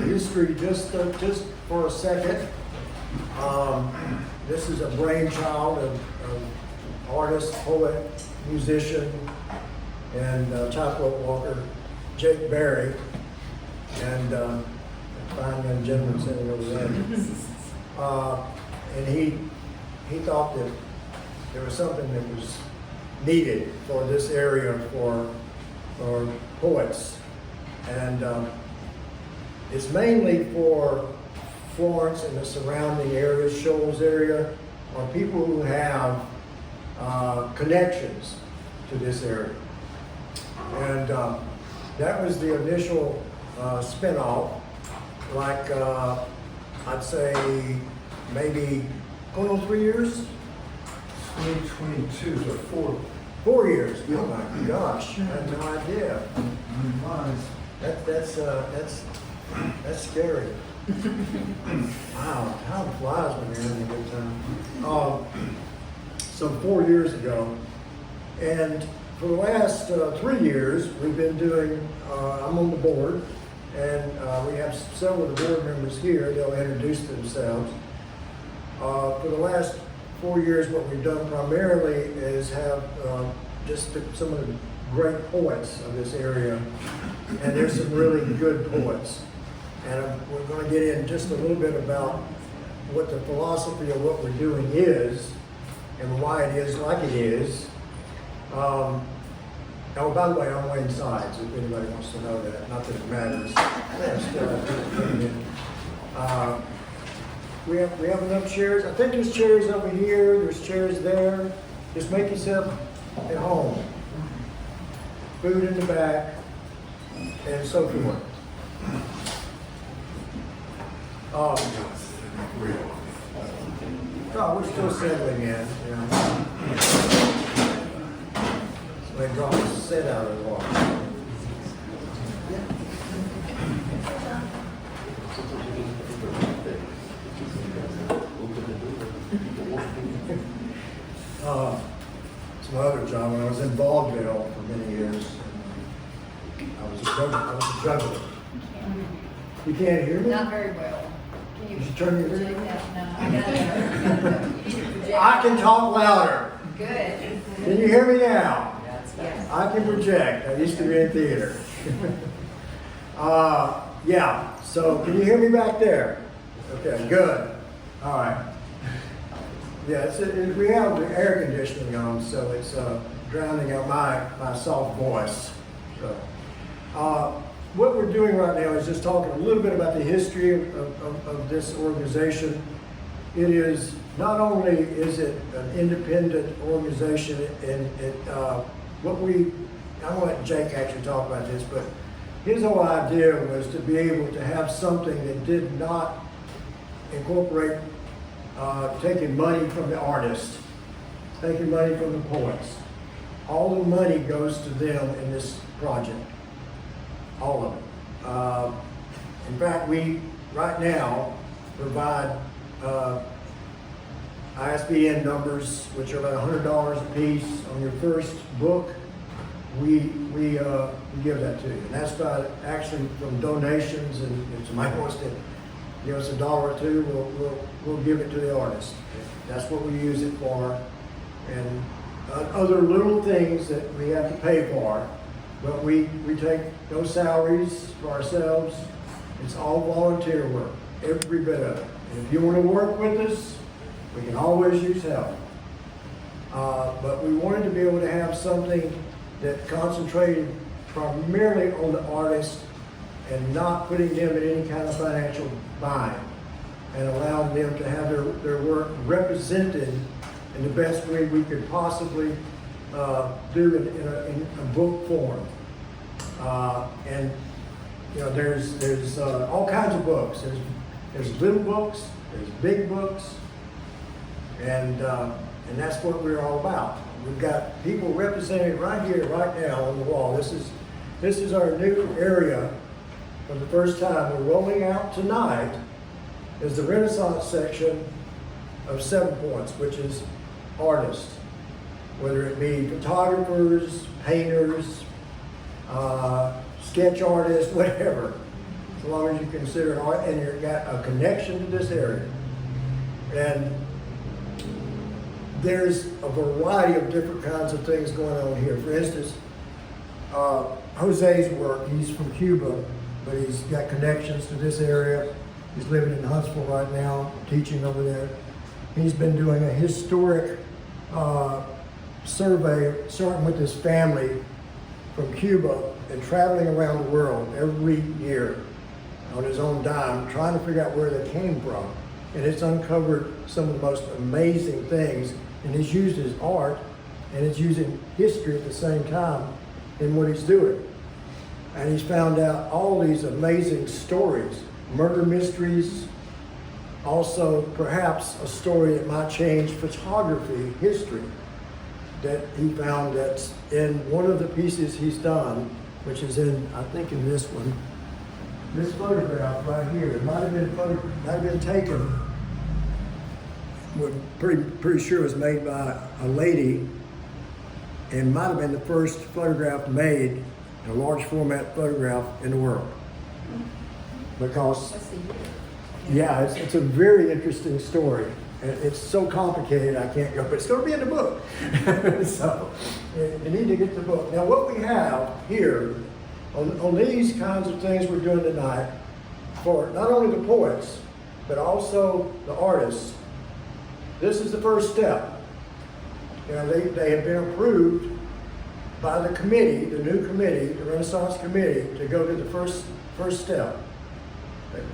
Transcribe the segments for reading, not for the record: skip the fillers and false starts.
history just for a second. This is a brainchild of artist, poet, musician, and typewriter walker, Jake Berry, and a fine young gentleman sitting over there. And he thought that there was something that was needed for this area for poets. And it's mainly for Florence and the surrounding areas, Shoals area, or people who have connections to this area. And that was the initial spin-off, like I'd say maybe going on 3 years? 2022, so 4 years. Oh my gosh, I had no idea. That's scary. Wow, time flies when you're having a good time. So 4 years ago, and for the last 3 years, we've been doing, I'm on the board, and we have several of the board members here. They'll introduce themselves. For the last 4 years, what we've done primarily is have some of the great poets of this area, and there's some really good poets. And we're going to get in just a little bit about what the philosophy of what we're doing is and why it is like it is. Oh, by the way, I'm Wayne Sides, if anybody wants to know that. Not that it matters. We have enough chairs. I think there's chairs over here. There's chairs there. Just make yourself at home. Food in the back, and so forth. We're still settling in. So they brought the set out of the water. It's my other job. When I was in vaudeville for many years, I was a juggler. You can't hear me? Not very well. Can You should turn your project radio. that? No, I got it. You should project. I can talk louder. Good. Can you hear me now? Yes. I can project. I used to be in theater. Yeah, so can you hear me back there? Okay, good. All right. Yeah, we have the air conditioning on, so it's drowning out my soft voice. So, what we're doing right now is just talking a little bit about the history of this organization. It is, not only is it an independent organization, and I'm going to let Jake actually talk about this, but his whole idea was to be able to have something that did not incorporate taking money from the artists, taking money from the poets. All the money goes to them in this project. All of it. In fact, we right now provide ISBN numbers, which are about $100 a piece on your first book. We give that to you, and that's by actually from donations. And if somebody wants to give us $1 or $2, we'll give it to the artist. That's what we use it for, and other little things that we have to pay for. But we take no salaries for ourselves. It's all volunteer work, every bit of it. And if you want to work with us, we can always use help. But we wanted to be able to have something that concentrated primarily on the artist and not putting them in any kind of financial bind, and allowing them to have their work represented in the best way we could possibly do it in a book form. And you know, there's all kinds of books. There's little books, there's big books, and that's what we're all about. We've got people represented right here, right now on the wall. This is our new area. For the first time, we're rolling out tonight is the Renaissance section of 7 Points, which is artists, whether it be photographers, painters, sketch artists, whatever. as long as you consider an art and you've got a connection to this area. And there's a variety of different kinds of things going on here. For instance, Jose's work, he's from Cuba, but he's got connections to this area. He's living in Huntsville right now, teaching over there. He's been doing a historic survey, starting with his family from Cuba and traveling around the world every year on his own dime, trying to figure out where they came from. And it's uncovered some of the most amazing things, and he's used his art and it's using history at the same time in what he's doing. And he's found out all these amazing stories, murder mysteries, also perhaps a story that might change photography history that he found that's in one of the pieces he's done, which is in, I think in this one, this photograph right here. It might have been taken, we're pretty sure it was made by a lady, and might have been the first photograph made, a large format photograph in the world. Because, What's the year? yeah, it's a very interesting story. It's so complicated I can't go, but it's going to be in the book. So you need to get the book. Now what we have here on these kinds of things we're doing tonight, for not only the poets, but also the artists, this is the first step. You know, they have been approved by the committee, the new committee, the Renaissance Committee, to go to the first step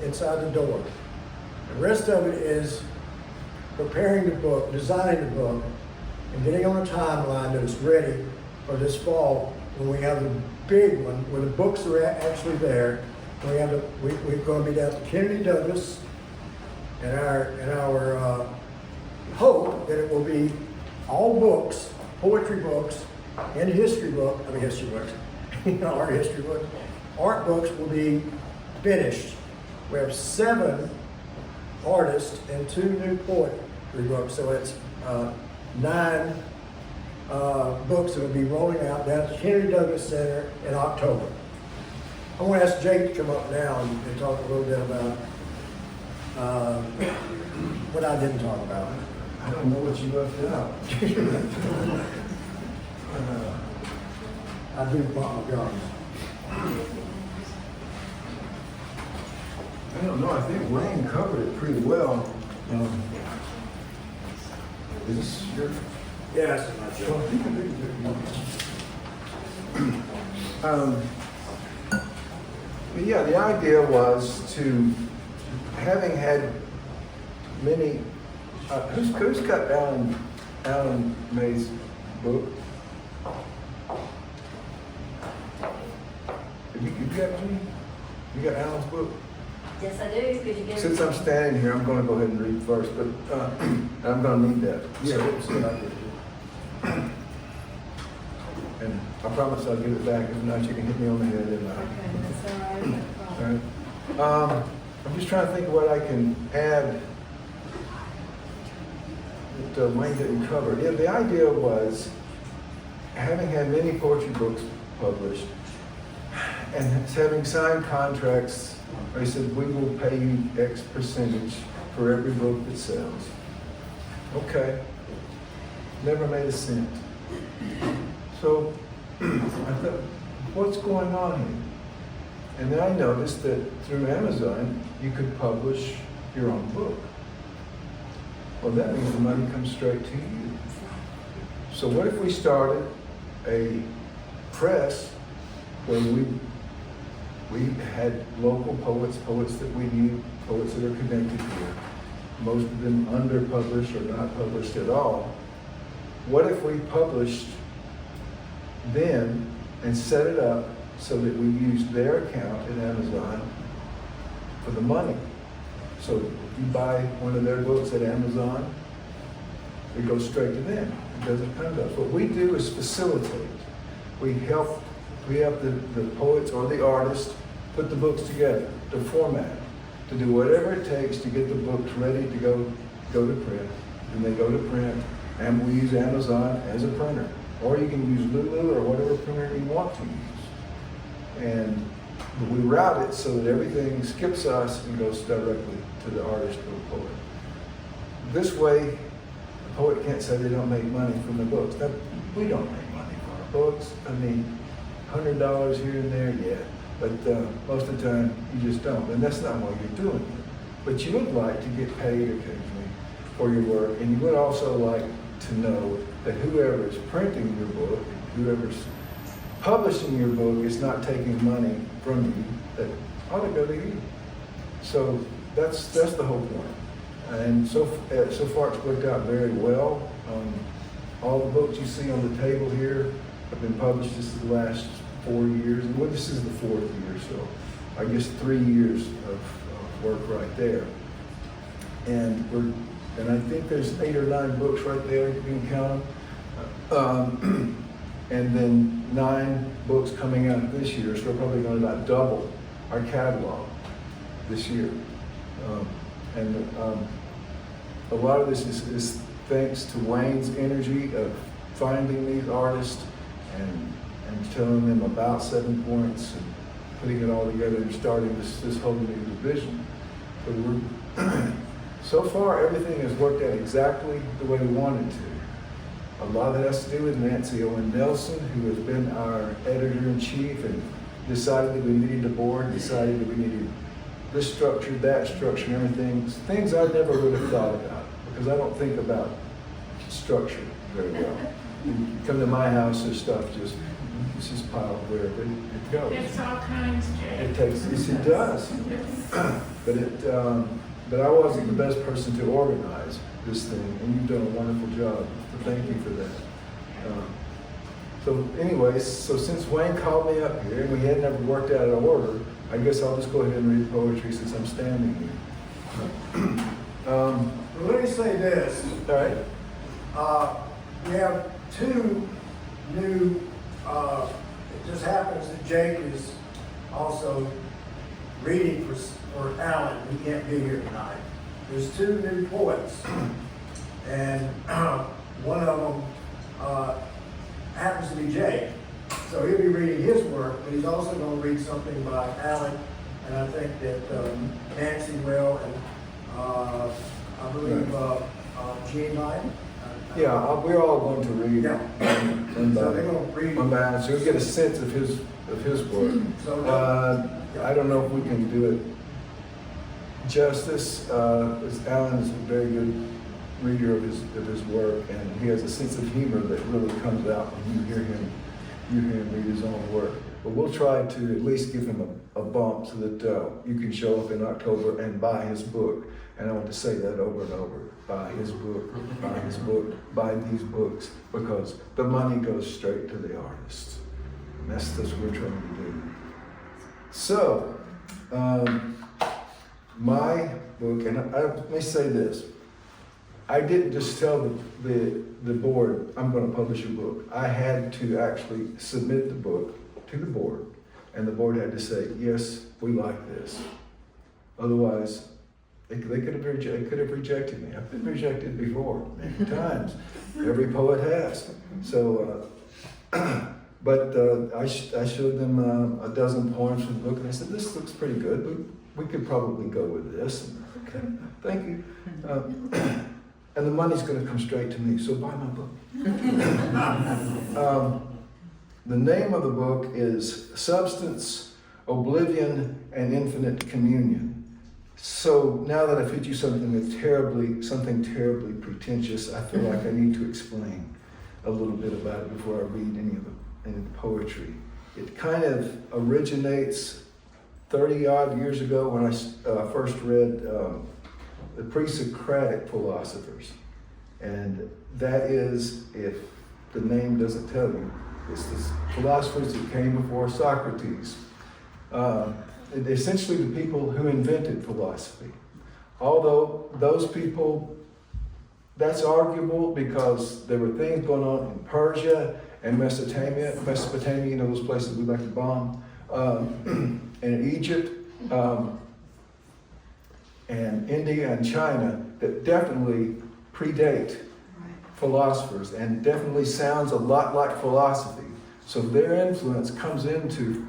inside the door. The rest of it is preparing the book, designing the book, and getting on a timeline that is ready for this fall when we have the big one where the books are actually there. We're going to be down to Kennedy Douglas, and our hope that it will be all books, poetry books, and history books, art history books. Art books will be finished. We have 7 artists and 2 new poetry books, so it's 9 books that will be rolling out down at the Kennedy Douglas Center in October. I want to ask Jake to come up now and talk a little bit about what I didn't talk about. I don't know what you left out. I do bump my gums. I don't know, I think Wayne covered it pretty well. Is this your? Yes, and that's Well, it. you can but yeah, the idea was to, having had many, who's got Alan May's book? You got me? You got Alan's book? Yes, I do. Could you give Since me? I'm standing here, I'm gonna go ahead and read first, but I'm gonna need that. Yeah, it's what I did. And I promise I'll give it back. If not, you can hit me on the head and Okay, that's all right. No all problem. right. I'm just trying to think of what I can add that Wayne didn't cover. Yeah, the idea was, having had many poetry books published and having signed contracts, they said, we will pay you X percentage for every book that sells. Okay. Never made a cent. So I thought, what's going on here? And then I noticed that through Amazon, you could publish your own book. Well, that means the money comes straight to you. So what if we started a press where we had local poets that we knew, poets that are connected here, most of them underpublished or not published at all. What if we published them and set it up so that we used their account at Amazon for the money? So if you buy one of their books at Amazon, it goes straight to them. It doesn't come to us. What we do is facilitate. We help the poets or the artists put the books together, to format, to do whatever it takes to get the books ready to go to print. And they go to print, and we use Amazon as a printer. Or you can use Lulu or whatever printer you want to use. And But we route it so that everything skips us and goes directly to the artist or the poet. This way, the poet can't say they don't make money from the books. Now, we don't make money from our books. I mean, $100 here and there, yeah. But most of the time, you just don't. And that's not why you're doing it. But you would like to get paid occasionally for your work. And you would also like to know that whoever is printing your book, whoever's publishing your book is not taking money from you that ought to go to you. So that's the whole point. And so far it's worked out very well. All the books you see on the table here have been published this is the last 4 years. Well, this is the 4th year, so I guess 3 years of work right there. And I think there's 8 or 9 books right there, you can count them. And then 9 books coming out this year, so we're probably going to about double our catalog this year. A lot of this is thanks to Wayne's energy of finding these artists and telling them about 7 Points and putting it all together and starting this whole new division. So far, everything has worked out exactly the way we wanted to. A lot of it has to do with Nancy Owen Nelson, who has been our editor-in-chief and decided that we needed a board, decided that we needed this structure, that structure, and everything. Things I never would have thought about, because I don't think about structure very well. You come to my house, there's stuff just piled wherever it goes. It's all kinds, Jay. It takes, yes, it does. But I wasn't the best person to organize this thing, and you've done a wonderful job. So thank you for that. So anyways, so since Wayne called me up here and we had never worked out an order, I guess I'll just go ahead and read poetry since I'm standing here. Well, let me say this. All right. We have 2 new, it just happens that Jake is also reading for Alan. He can't be here tonight. There's 2 new poets, and one of them happens to be Jake. So he'll be reading his work, but he's also going to read something by Alan, and I think that Nancy will, and I believe Gene might. Yeah, we're all going to read. Yeah. And, So they're going to read. so you'll get a sense of his work. So, I don't know if we can do it justice. Alan is a very good reader of his work, and he has a sense of humor that really comes out when you hear him read his own work. But we'll try to at least give him a bump so that you can show up in October and buy his book. And I want to say that over and over. Buy his book, buy his book, buy these books, because the money goes straight to the artist. And that's what we're trying to do. So, my book, and let me say this. I didn't just tell the board, I'm going to publish a book. I had to actually submit the book to the board, and the board had to say, yes, we like this. Otherwise, they could have rejected me. I've been rejected before, many times. Every poet has. So, but I showed them a dozen poems from the book, and they said, this looks pretty good, but we could probably go with this. Okay, thank you. And the money's going to come straight to me, so buy my book. The name of the book is Substance, Oblivion, and Infinite Communion. So now that I've hit you something terribly pretentious, I feel like I need to explain a little bit about it before I read any of the poetry. It kind of originates 30-odd years ago when I first read the pre-Socratic philosophers. And that is, if the name doesn't tell you, it's the philosophers that came before Socrates. Essentially the people who invented philosophy. Although those people, that's arguable because there were things going on in Persia and Mesopotamia, those places we like to bomb, and in Egypt, and India and China that definitely predate philosophers and definitely sounds a lot like philosophy. So their influence comes into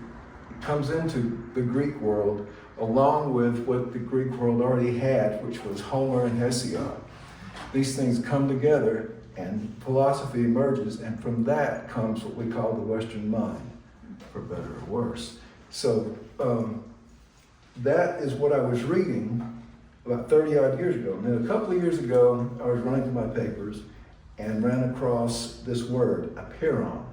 comes into the Greek world along with what the Greek world already had, which was Homer and Hesiod. These things come together and philosophy emerges, and from that comes what we call the Western mind, for better or worse. So that is what I was reading about 30 odd years ago. And then a couple of years ago, I was running through my papers and ran across this word, apeiron,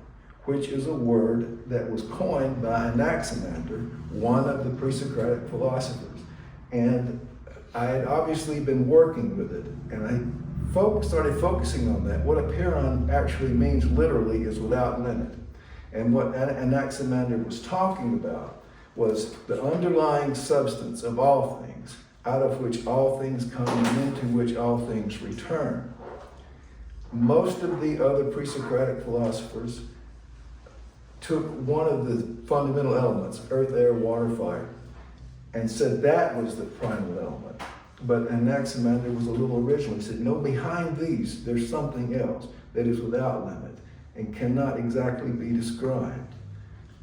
which is a word that was coined by Anaximander, one of the pre-Socratic philosophers. And I had obviously been working with it, and I started focusing on that. What apeiron actually means literally is without limit. And what Anaximander was talking about was the underlying substance of all things, out of which all things come and into which all things return. Most of the other pre-Socratic philosophers took one of the fundamental elements, earth, air, water, fire, and said that was the primal element. But Anaximander was a little original. He said, no, behind these, there's something else that is without limit and cannot exactly be described.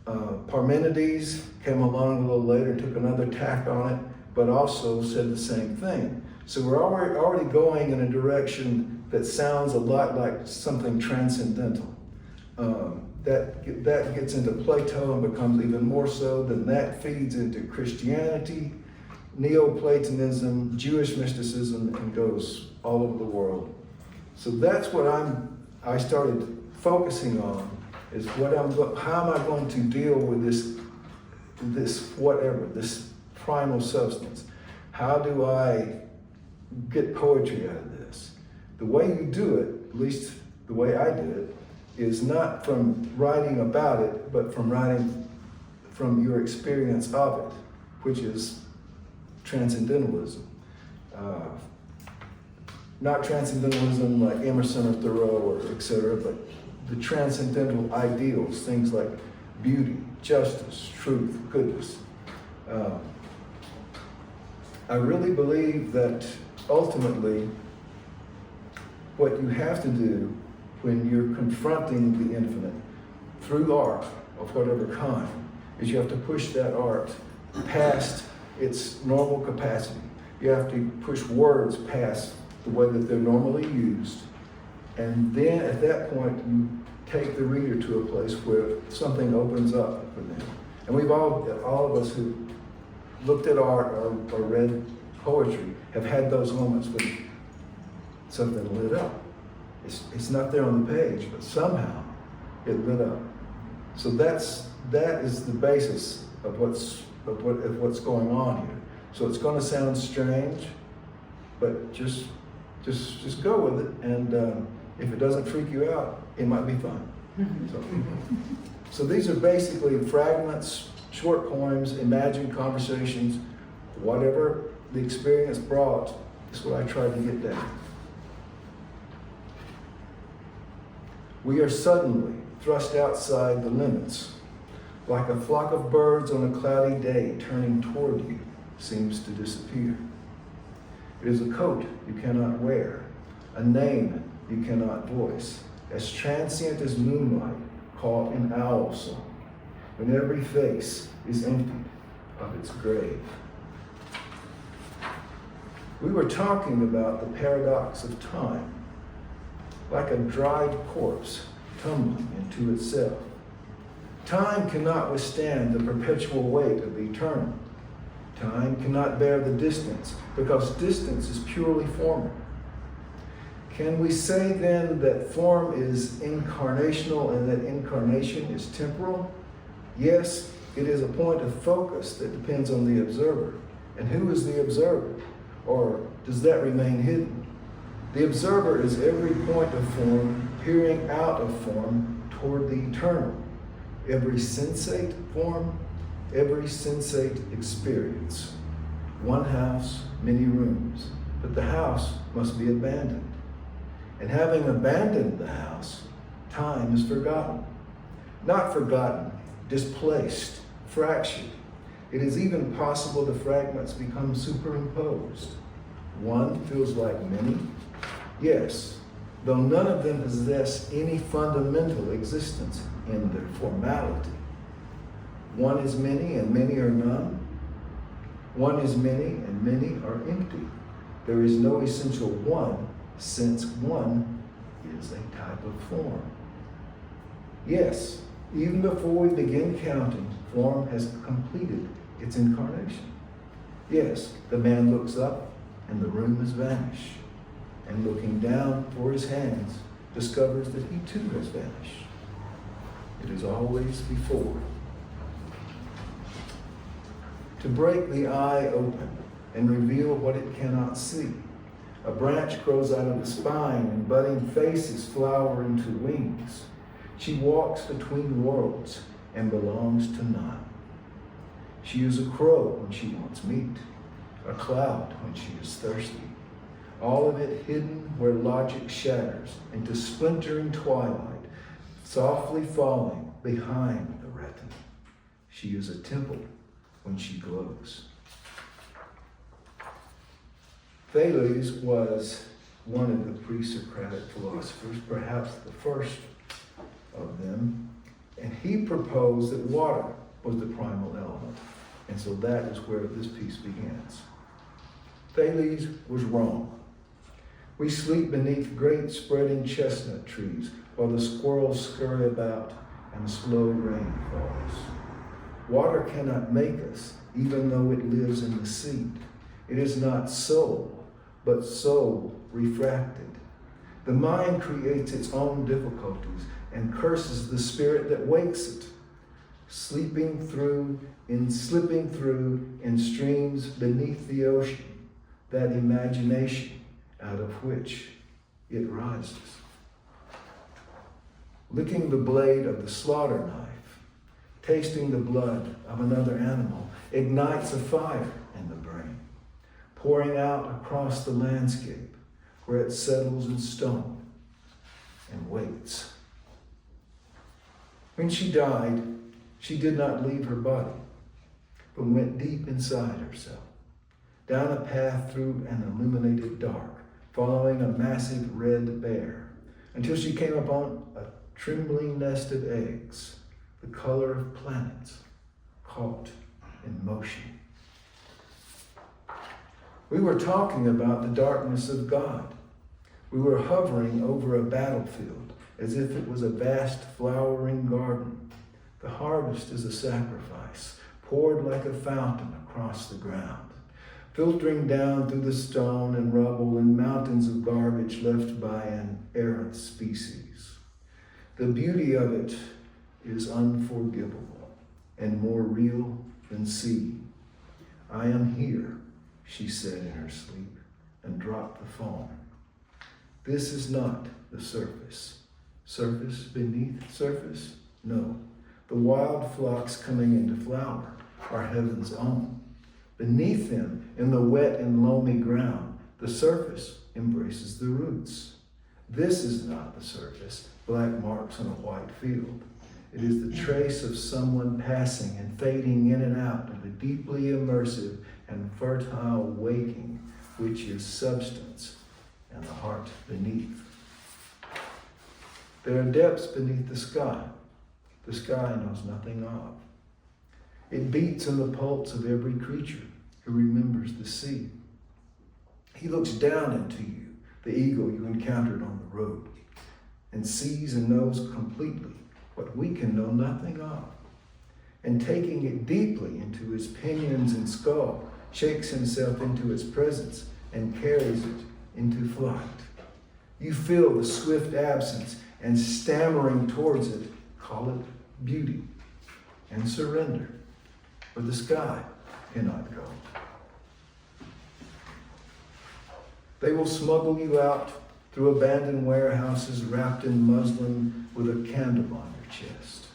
Parmenides came along a little later, took another tack on it, but also said the same thing. So we're already going in a direction that sounds a lot like something transcendental. That gets into Plato and becomes even more so. Then that feeds into Christianity, Neoplatonism, Jewish mysticism, and goes all over the world. So that's what I started focusing on, is how am I going to deal with this primal substance? How do I get poetry out of this? The way you do it, at least the way I did it, is not from writing about it, but from writing from your experience of it, which is transcendentalism. Not transcendentalism like Emerson or Thoreau or etc., but the transcendental ideals, things like beauty, justice, truth, goodness. I really believe that ultimately what you have to do when you're confronting the infinite through art of whatever kind is you have to push that art past its normal capacity. You have to push words past the way that they're normally used. And then at that point, you take the reader to a place where something opens up for them. And we've all of us who looked at art or read poetry have had those moments when something lit up. It's not there on the page, but somehow it lit up. So that is the basis of what's going on here. So it's going to sound strange, but just go with it. And if it doesn't freak you out, it might be fun. So these are basically fragments, short poems, imagined conversations, whatever the experience brought is what I tried to get down. We are suddenly thrust outside the limits, like a flock of birds on a cloudy day turning toward you seems to disappear. It is a coat you cannot wear, a name you cannot voice, as transient as moonlight caught in owl song, when every face is emptied of its grave. We were talking about the paradox of time, like a dried corpse tumbling into itself. Time cannot withstand the perpetual weight of the eternal. Time cannot bear the distance, because distance is purely formal. Can we say then that form is incarnational and that incarnation is temporal? Yes, it is a point of focus that depends on the observer. And who is the observer? Or does that remain hidden? The observer is every point of form peering out of form toward the eternal. Every sensate form, every sensate experience. One house, many rooms, but the house must be abandoned. And having abandoned the house, time is forgotten. Not forgotten, displaced, fractured. It is even possible the fragments become superimposed. One feels like many, yes, though none of them possess any fundamental existence in their formality. One is many and many are none. One is many and many are empty. There is no essential one, since one is a type of form. Yes, even before we begin counting, form has completed its incarnation. Yes, the man looks up and the room has vanished, and looking down for his hands, discovers that he too has vanished. It is always before. To break the eye open and reveal what it cannot see. A branch grows out of the spine, and budding faces flower into wings. She walks between worlds and belongs to none. She is a crow when she wants meat, a cloud when she is thirsty. All of it hidden where logic shatters into splintering twilight, softly falling behind the retina. She is a temple when she glows. Thales was one of the pre-Socratic philosophers, perhaps the first of them, and he proposed that water was the primal element. And so that is where this piece begins. Thales was wrong. We sleep beneath great spreading chestnut trees while the squirrels scurry about and slow rain falls. Water cannot make us, even though it lives in the seed. It is not soul, but soul refracted. The mind creates its own difficulties and curses the spirit that wakes it, slipping through in streams beneath the ocean, that imagination out of which it rises. Licking the blade of the slaughter knife, tasting the blood of another animal, ignites a fire in the brain, pouring out across the landscape where it settles in stone and waits. When she died, she did not leave her body, but went deep inside herself, down a path through an illuminated dark, following a massive red bear, until she came upon a trembling nest of eggs, the color of planets caught in motion. We were talking about the darkness of God. We were hovering over a battlefield as if it was a vast flowering garden. The harvest is a sacrifice, poured like a fountain across the ground, filtering down through the stone and rubble and mountains of garbage left by an errant species. The beauty of it is unforgivable and more real than seeing. I am here, she said in her sleep, and dropped the phone. This is not the surface. Surface beneath surface? No. The wild flocks coming into flower are heaven's own. Beneath them, in the wet and loamy ground, the surface embraces the roots. This is not the surface, black marks on a white field. It is the trace of someone passing and fading in and out of the deeply immersive and fertile waking, which is substance and the heart beneath. There are depths beneath the sky knows nothing of. It beats in the pulse of every creature who remembers the sea. He looks down into you, the eagle you encountered on the road, and sees and knows completely what we can know nothing of. And taking it deeply into his pinions and skull, shakes himself into its presence and carries it into flight. You feel the swift absence and stammering towards it, call it beauty and surrender, but the sky cannot go. They will smuggle you out through abandoned warehouses wrapped in muslin with a candle on your chest.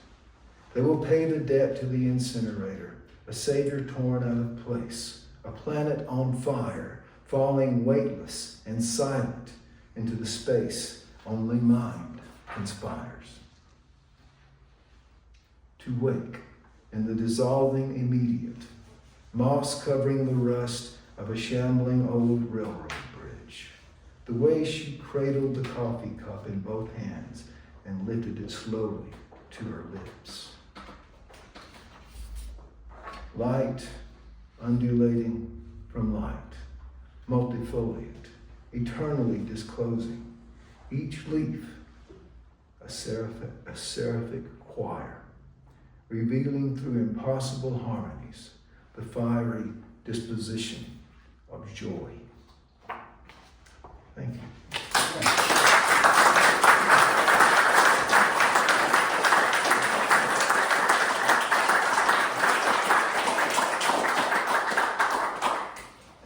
They will pay the debt to the incinerator, a savior torn out of place, a planet on fire, falling weightless and silent into the space only mind conspires. To wake in the dissolving immediate, moss covering the rust of a shambling old railroad bridge. The way she cradled the coffee cup in both hands and lifted it slowly to her lips. light undulating from light, multifoliate, eternally disclosing, each leaf a seraphic choir, revealing through impossible harmonies the fiery disposition of joy. Thank you.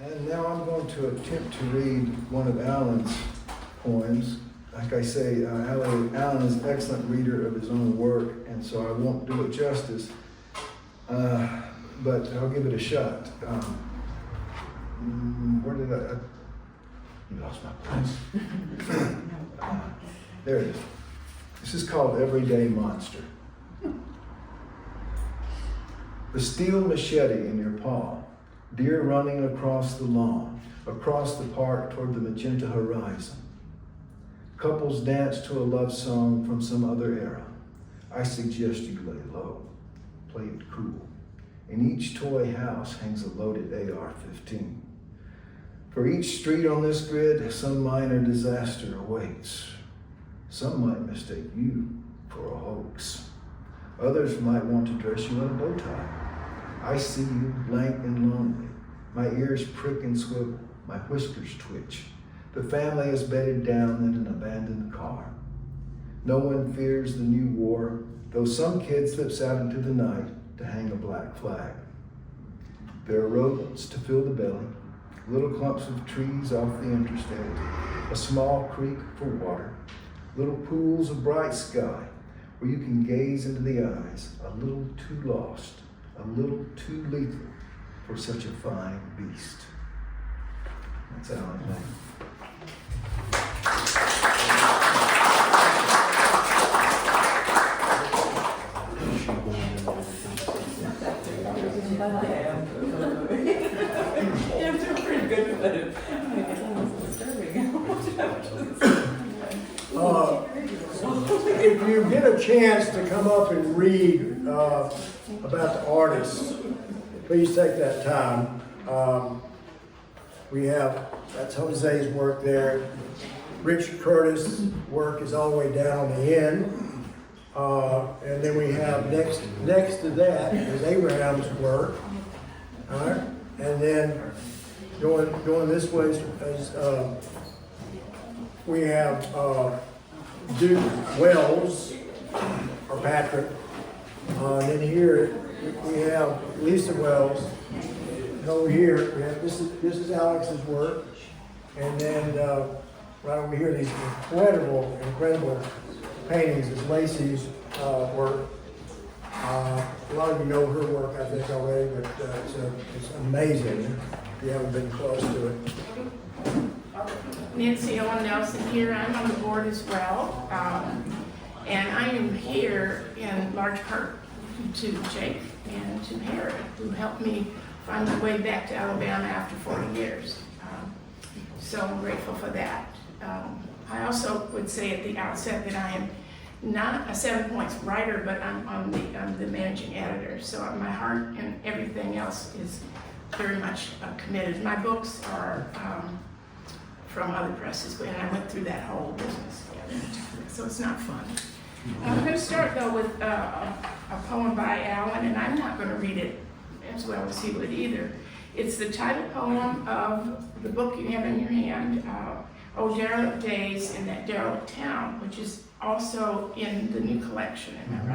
And now I'm going to attempt to read one of Alan's poems. Like I say, Alan is an excellent reader of his own work, and so I won't do it justice, but I'll give it a shot. Where did I you lost my place. There it is. This is called Everyday Monster. The steel machete in your paw, deer running across the lawn, across the park toward the magenta horizon. Couples dance to a love song from some other era. I suggest you lay low, play it cool. In each toy house hangs a loaded AR-15. For each street on this grid, some minor disaster awaits. Some might mistake you for a hoax. Others might want to dress you in a bow tie. I see you blank and lonely. My ears prick and swivel, my whiskers twitch. The family is bedded down in an abandoned car. No one fears the new war, though some kid slips out into the night to hang a black flag. There are rodents to fill the belly, little clumps of trees off the interstate, a small creek for water, little pools of bright sky where you can gaze into the eyes, a little too lost, a little too lethal for such a fine beast. That's Alan May. If you get a chance to come up and read about the artists, please take that time. That's Jose's work there. Richard Curtis' work is all the way down the end. And then we have next to that is Abraham's work. All right? And then going this way is we have Duke Wells, or Patrick. And then here we have Lisa Wells. And over here, we have, this is Alex's work. And then right over here, these incredible paintings is Lacey's work. A lot of you know her work, I think, already, but it's amazing if you haven't been close to it. Nancy Owen Nelson here. I'm on the board as well. And I am here in large part to Jake and to Harry, who helped me find my way back to Alabama after 40 years. So I'm grateful for that. I also would say at the outset that I am not a 7 Points writer, but I'm the managing editor. So my heart and everything else is very much committed. My books are from other presses, and I went through that whole business together. So it's not fun. I'm going to start though with a poem by Alan, and I'm not going to read it as well as he would either. It's the title poem of the book you have in your hand, Oh Derelict Days in That Derelict Town, which is also in the new collection, am I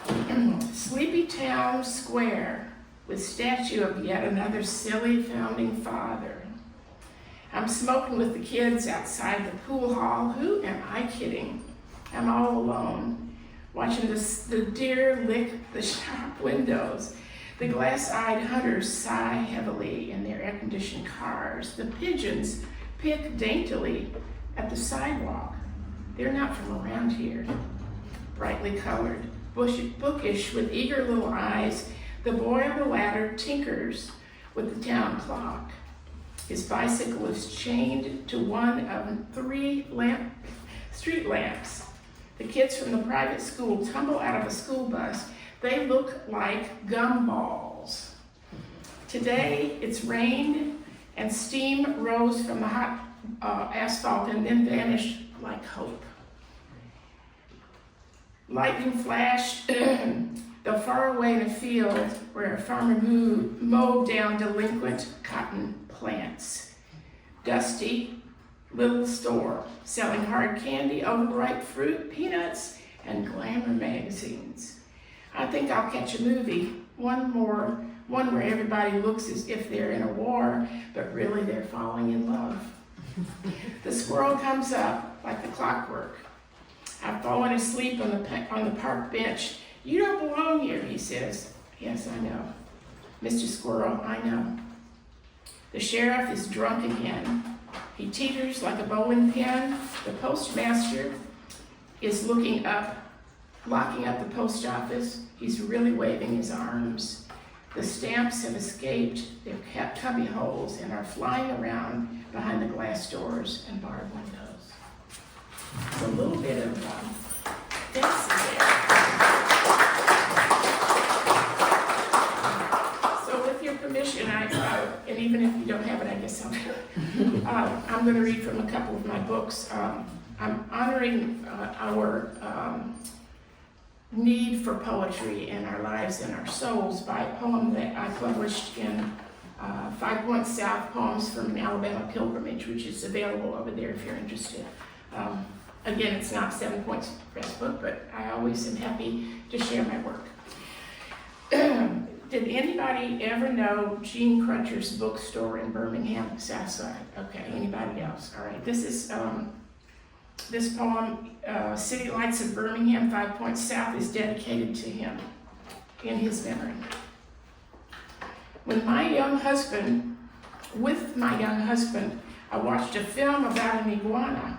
right? Sleepy town square with statue of yet another silly founding father. I'm smoking with the kids outside the pool hall. Who am I kidding? I'm all alone, watching the deer lick the shop windows. The glass-eyed hunters sigh heavily in their air-conditioned cars. The pigeons pick daintily at the sidewalk. They're not from around here. Brightly colored, bookish with eager little eyes, the boy on the ladder tinkers with the town clock. His bicycle is chained to one of 3 street lamps. The kids from the private school tumble out of a school bus, They look like gumballs. Today, it's rained and steam rose from the hot asphalt and then vanished like hope. Lightning flashed, though far away in a field where a farmer mowed down delinquent cotton plants. Dusty little store selling hard candy, overripe fruit, peanuts, and glamour magazines. I think I'll catch a movie, one where everybody looks as if they're in a war, but really they're falling in love. The squirrel comes up like the clockwork. I've fallen asleep on the park bench. You don't belong here, he says. Yes, I know. Mr. Squirrel, I know. The sheriff is drunk again. He teeters like a bowling pin. The postmaster is locking up the post office. He's really waving his arms. The stamps have escaped their cubby holes and are flying around behind the glass doors and barred windows. It's a little bit of dancing there. So with your permission, and even if you don't have it, I guess I'm going to read from a couple of my books. I'm honoring our need for poetry in our lives and our souls by a poem that I published in 5 Points South, Poems from an Alabama Pilgrimage, which is available over there if you're interested. Again, it's not 7 Points Press book, but I always am happy to share my work. Did anybody ever know Gene Crutcher's bookstore in Birmingham, Southside? Okay, anybody else? All right, this is this poem, City Lights of Birmingham, 5 Points South, is dedicated to him in his memory. With my young husband, I watched a film about an iguana,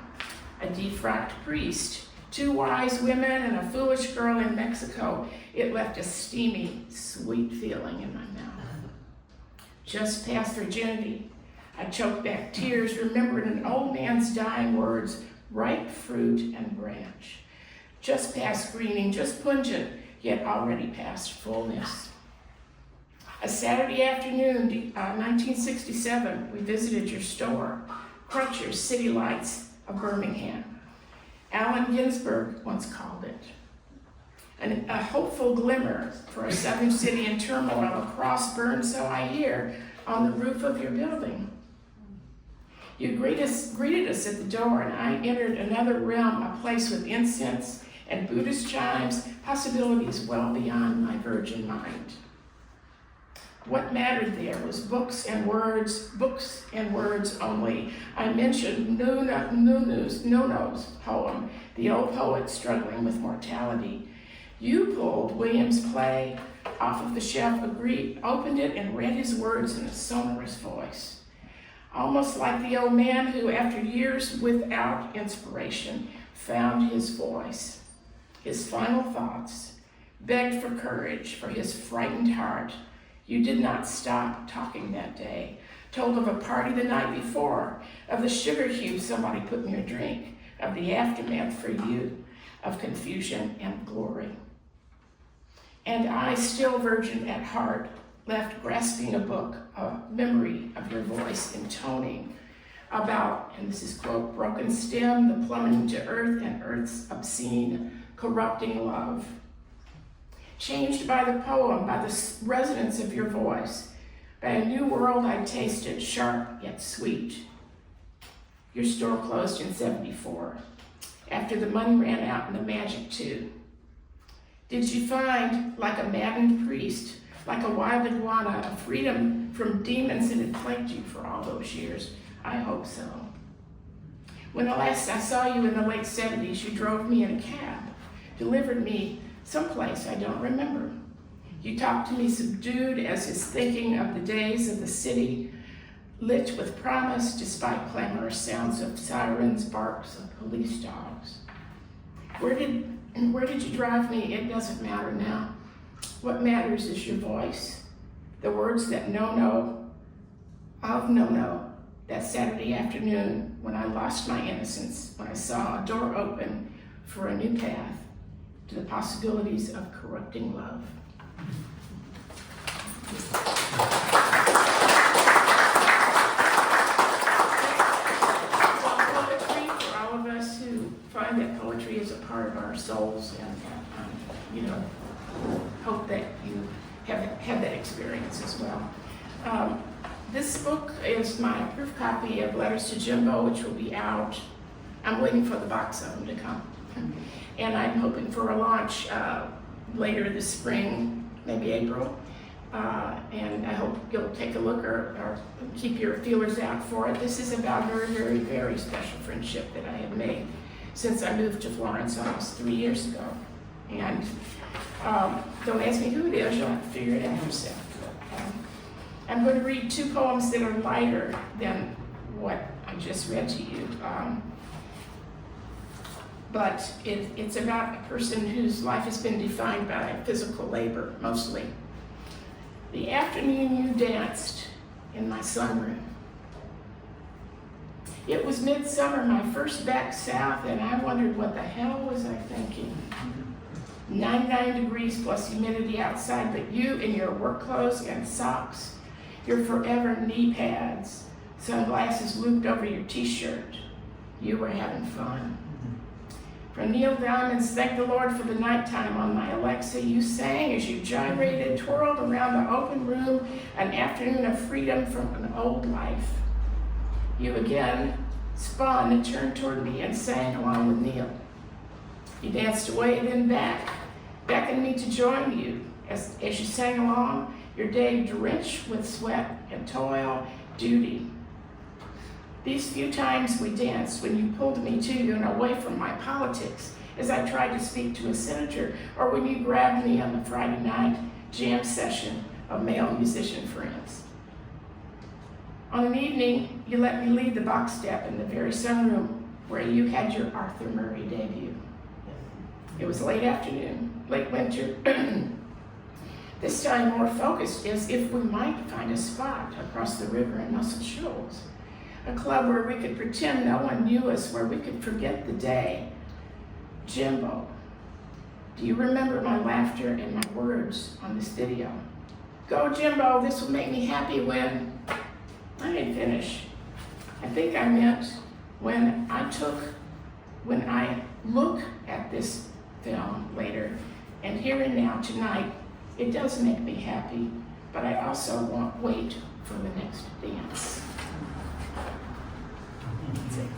a defrocked priest, 2 wise women, and a foolish girl in Mexico. It left a steamy, sweet feeling in my mouth. Just past virginity, I choked back tears, remembered an old man's dying words, ripe fruit and branch. Just past greening, just pungent, yet already past fullness. A Saturday afternoon, 1967, we visited your store, Crutcher's City Lights of Birmingham. Allen Ginsberg once called it. A hopeful glimmer for a southern city in turmoil, a cross burned, so I hear, on the roof of your building. You greeted us at the door, and I entered another realm, a place with incense and Buddhist chimes, possibilities well beyond my virgin mind. What mattered there was books and words only. I mentioned Nono's poem, the old poet struggling with mortality. You pulled William's play off of the shelf, opened it, and read his words in a sonorous voice. Almost like the old man who, after years without inspiration, found his voice. His final thoughts begged for courage for his frightened heart. You did not stop talking that day. Told of a party the night before, of the sugar cube somebody put in your drink, of the aftermath for you, of confusion and glory. And I, still virgin at heart, left grasping a book, a memory of your voice intoning about, and this is quote, broken stem, the plummeting to earth and earth's obscene, corrupting love. Changed by the poem, by the resonance of your voice, by a new world I tasted, sharp yet sweet. Your store closed in 74, after the money ran out and the magic too. Did you find, like a maddened priest, like a wild iguana, a freedom from demons that had plagued you for all those years? I hope so. When the last I saw you in the late 70s, you drove me in a cab, delivered me someplace I don't remember. You talked to me subdued as is thinking of the days of the city, lit with promise despite clamorous sounds of sirens, barks of police dogs. Where did you drive me? It doesn't matter now. What matters is your voice, the words that No, that Saturday afternoon when I lost my innocence, when I saw a door open for a new path, to the possibilities of corrupting love. Well, poetry, for all of us who find that poetry is a part of our souls, and hope that you have had that experience as well. This book is my proof copy of Letters to Jimbo, which will be out. I'm waiting for the box of them to come. And I'm hoping for a launch later this spring, maybe April. And I hope you'll take a look or keep your feelers out for it. This is about a very, very, very special friendship that I have made since I moved to Florence almost 3 years ago. And don't ask me who it is, you'll have to figure it out yourself. I'm going to read 2 poems that are lighter than what I just read to you. But it's about a person whose life has been defined by physical labor, mostly. The afternoon you danced in my sunroom. It was midsummer, my first back south, and I wondered what the hell was I thinking. 99 degrees plus humidity outside, but you in your work clothes and socks, your forever knee pads, sunglasses looped over your t-shirt. You were having fun. From Neil Diamond's Thank the Lord for the Nighttime on my Alexa, you sang as you gyrated, twirled around the open room, an afternoon of freedom from an old life. You again spun and turned toward me and sang along with Neil. You danced away, then beckoned me to join you. As you sang along, your day drenched with sweat and toil, duty. These few times we danced, when you pulled me to you and away from my politics, as I tried to speak to a senator, or when you grabbed me on the Friday night jam session of male musician friends. On an evening, you let me lead the box step in the very sunroom where you had your Arthur Murray debut. It was late afternoon, late winter. This time more focused, as if we might find a spot across the river in Muscle Shoals. A club where we could pretend no one knew us, where we could forget the day. Jimbo, do you remember my laughter and my words on this video? Go Jimbo, this will make me happy when... I didn't finish. I think I meant when I look at this film later, and here and now tonight, it does make me happy, but I also won't wait for the next dance. That's it.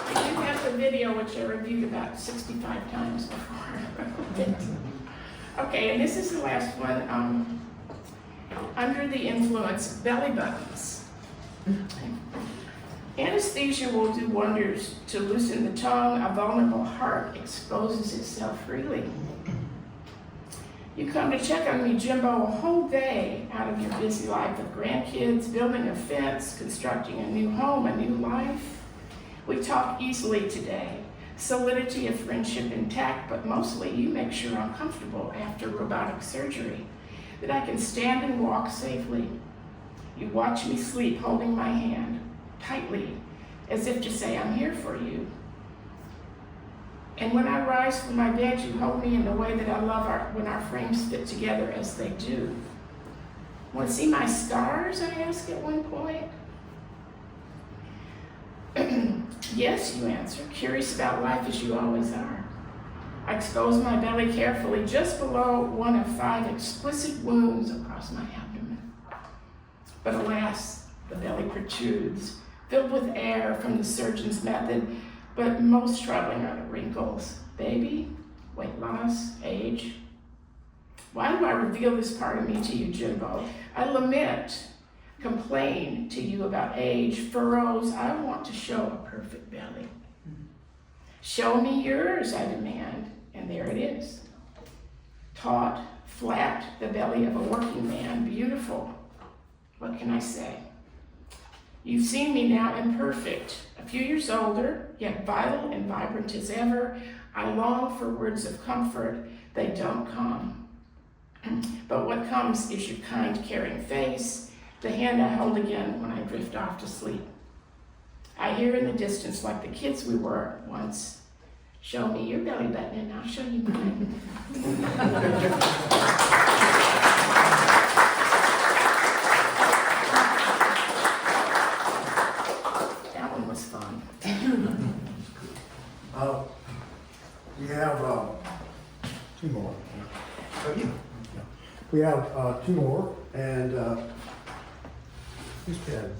I do have the video, which I reviewed about 65 times before. Okay, and this is the last one. Under the influence of belly buttons. Anesthesia will do wonders to loosen the tongue. A vulnerable heart exposes itself freely. You come to check on me, Jimbo, a whole day out of your busy life of grandkids, building a fence, constructing a new home, a new life. We talk easily today. Solidity of friendship intact, but mostly you make sure I'm comfortable after robotic surgery, that I can stand and walk safely. You watch me sleep holding my hand tightly, as if to say, I'm here for you. And when I rise from my bed, you hold me in the way that I love when our frames fit together as they do. Want to see my scars, I ask at one point. Yes, you answer, curious about life as you always are. I expose my belly carefully, just below one of 5 explicit wounds across my abdomen. But alas, the belly protrudes, filled with air from the surgeon's method, but most troubling are the wrinkles. Baby, weight loss, age. Why do I reveal this part of me to you, Jimbo? I lament, complain to you about age, furrows. I want to show a perfect belly. Show me yours, I demand, and there it is. Taut, flat, the belly of a working man, beautiful. What can I say? You've seen me now imperfect, a few years older, yet vital and vibrant as ever. I long for words of comfort. They don't come. But what comes is your kind, caring face, the hand I hold again when I drift off to sleep. I hear in the distance, like the kids we were once, show me your belly button and I'll show you mine. That one was fun. We have two more. Oh, yeah. We have two more, and who's pen?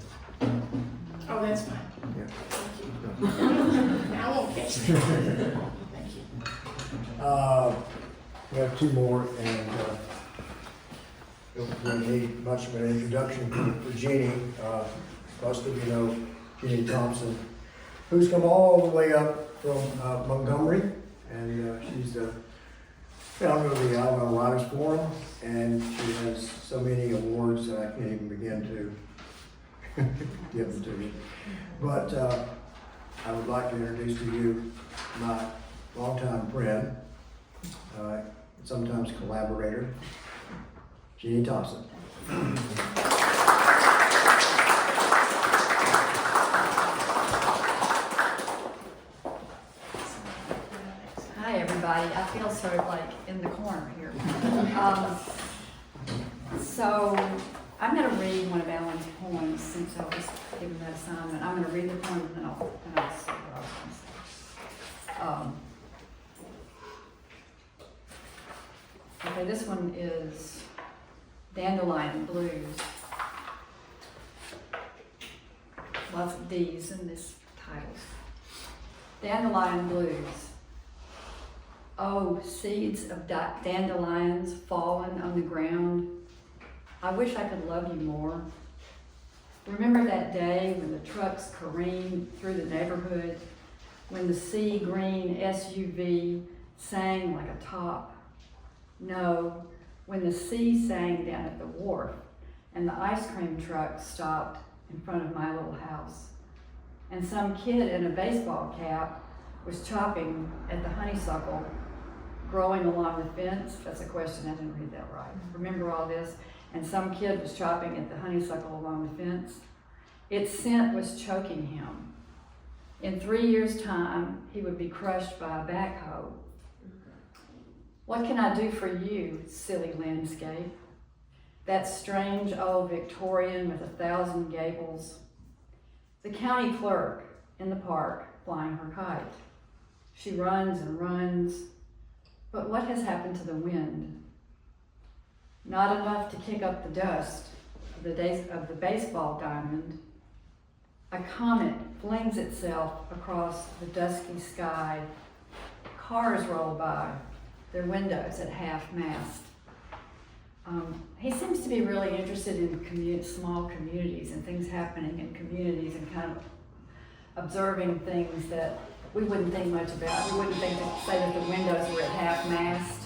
Oh, that's fine. Yeah. Thank you. I won't catch that. Thank you. We have two more, and don't really need much of an introduction for Jeannie. Most of you know Jeannie Thompson, who's come all the way up from Montgomery, and she's the founder of the Alabama Writers Forum, and she has so many awards that I can't even begin to give them to you. But I would like to introduce to you my longtime friend, sometimes collaborator, Jeannie Thompson. Hi, everybody. I feel sort of like in the corner here. So I'm going to read one of Alan's poems since I was given that assignment. I'm going to read the poem and then I'll say what I was going to say. Okay, this one is Dandelion Blues. Lots of D's in this title. Dandelion Blues. Oh, seeds of dandelions fallen on the ground. I wish I could love you more. Remember that day when the trucks careened through the neighborhood, when the sea green SUV sang like a top? No, when the sea sang down at the wharf and the ice cream truck stopped in front of my little house, and some kid in a baseball cap was chopping at the honeysuckle growing along the fence. That's a question, I didn't read that right. Remember all this? And some kid was chopping at the honeysuckle along the fence. Its scent was choking him. In 3 years' time, he would be crushed by a backhoe. What can I do for you, silly landscape? That strange old Victorian with 1,000 gables. The county clerk in the park flying her kite. She runs and runs, but what has happened to the wind? Not enough to kick up the dust of the baseball diamond. A comet flings itself across the dusky sky. Cars roll by, their windows at half-mast. He seems to be really interested in small communities and things happening in communities and kind of observing things that we wouldn't think much about. We wouldn't think to say that the windows were at half-mast.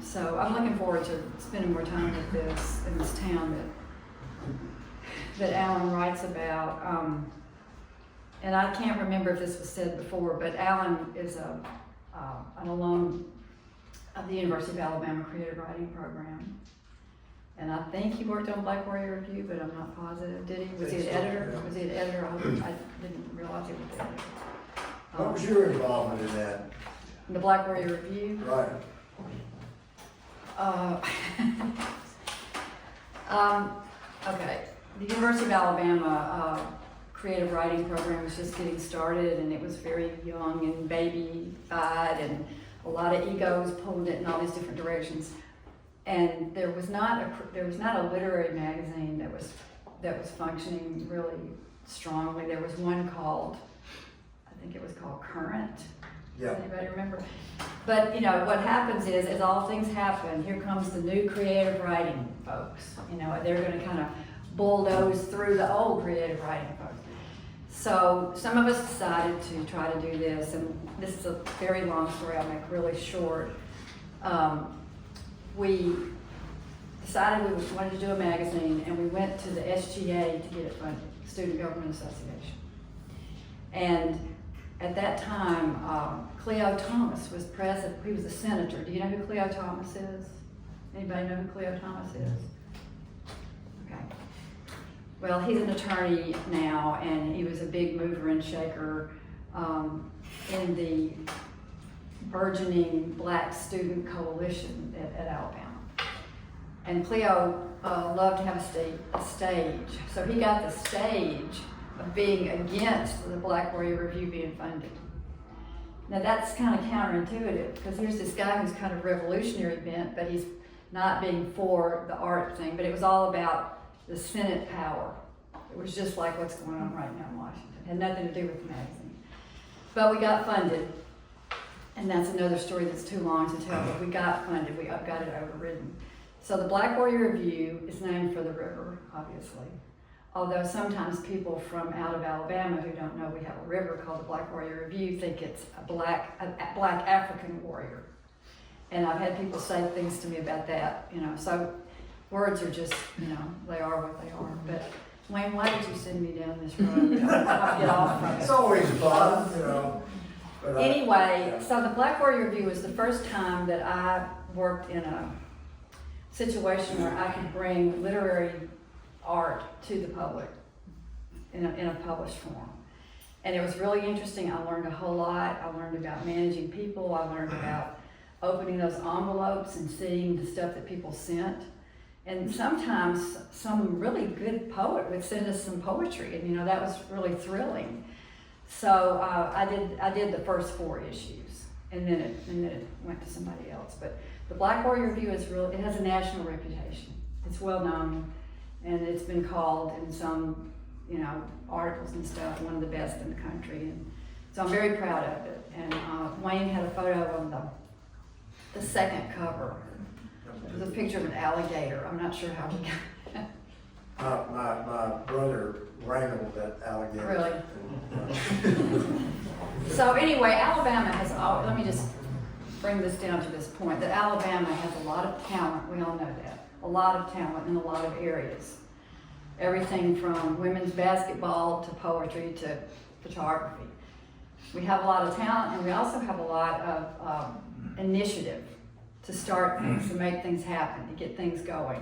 So I'm looking forward to spending more time with this in this town that Alan writes about. And I can't remember if this was said before, but Alan is an alum of the University of Alabama Creative Writing Program. And I think he worked on Black Warrior Review, but I'm not positive. Did he? Was he an editor? Was he an editor? I didn't realize he was the editor. What was your involvement in that? The Black Warrior Review? Right. Okay. The University of Alabama creative writing program was just getting started, and it was very young and baby-eyed, and a lot of egos pulled it in all these different directions. And there was not a literary magazine that was functioning really strongly. There was one called, I think it was called Current. Yeah. Does anybody remember? But you know what happens is, as all things happen, here comes the new creative writing folks. You know, they're going to kind of bulldoze through the old creative writing folks. So some of us decided to try to do this, and this is a very long story. I'll make really short. We decided we wanted to do a magazine, and we went to the SGA to get it funded, Student Government Association. And at that time, Cleo Thomas was president. He was a senator. Do you know who Cleo Thomas is? Anybody know who Cleo Thomas is? Okay. Well, he's an attorney now, and he was a big mover and shaker in the burgeoning Black Student Coalition at Alabama. And Cleo loved to have a stage, so he got the stage of being against the Black Warrior Review being funded. Now that's kind of counterintuitive, because here's this guy who's kind of revolutionary bent, but he's not being for the art thing, but it was all about the Senate power. It was just like what's going on right now in Washington. It had nothing to do with the magazine. But we got funded, and that's another story that's too long to tell, but we got funded, we got it overridden. So the Black Warrior Review is named for the river, obviously. Although sometimes people from out of Alabama who don't know we have a river called the Black Warrior Review think it's a black African warrior. And I've had people say things to me about that, you know, so words are just, you know, they are what they are. But Wayne, why did you send me down this road? I don't get off from it. It's always fun, you know. But Anyway, so the Black Warrior Review was the first time that I worked in a situation where I could bring literary art to the public in a published form. And it was really interesting. I learned a whole lot. I learned about managing people. I learned about opening those envelopes and seeing the stuff that people sent. And sometimes some really good poet would send us some poetry, and you know, that was really thrilling. So I did the first 4 issues, and then it went to somebody else. But the Black Warrior Review is real. It has a national reputation. It's well known, and it's been called in some, you know, articles and stuff one of the best in the country. And so I'm very proud of it. And Wayne had a photo on the second cover. It was a picture of an alligator. I'm not sure how he got it. my brother wrangled that alligator. Really? So anyway, Alabama has, let me just bring this down to this point, that Alabama has a lot of talent, we all know that. A lot of talent in a lot of areas. Everything from women's basketball to poetry to photography. We have a lot of talent, and we also have a lot of initiative to start things, to make things happen, to get things going.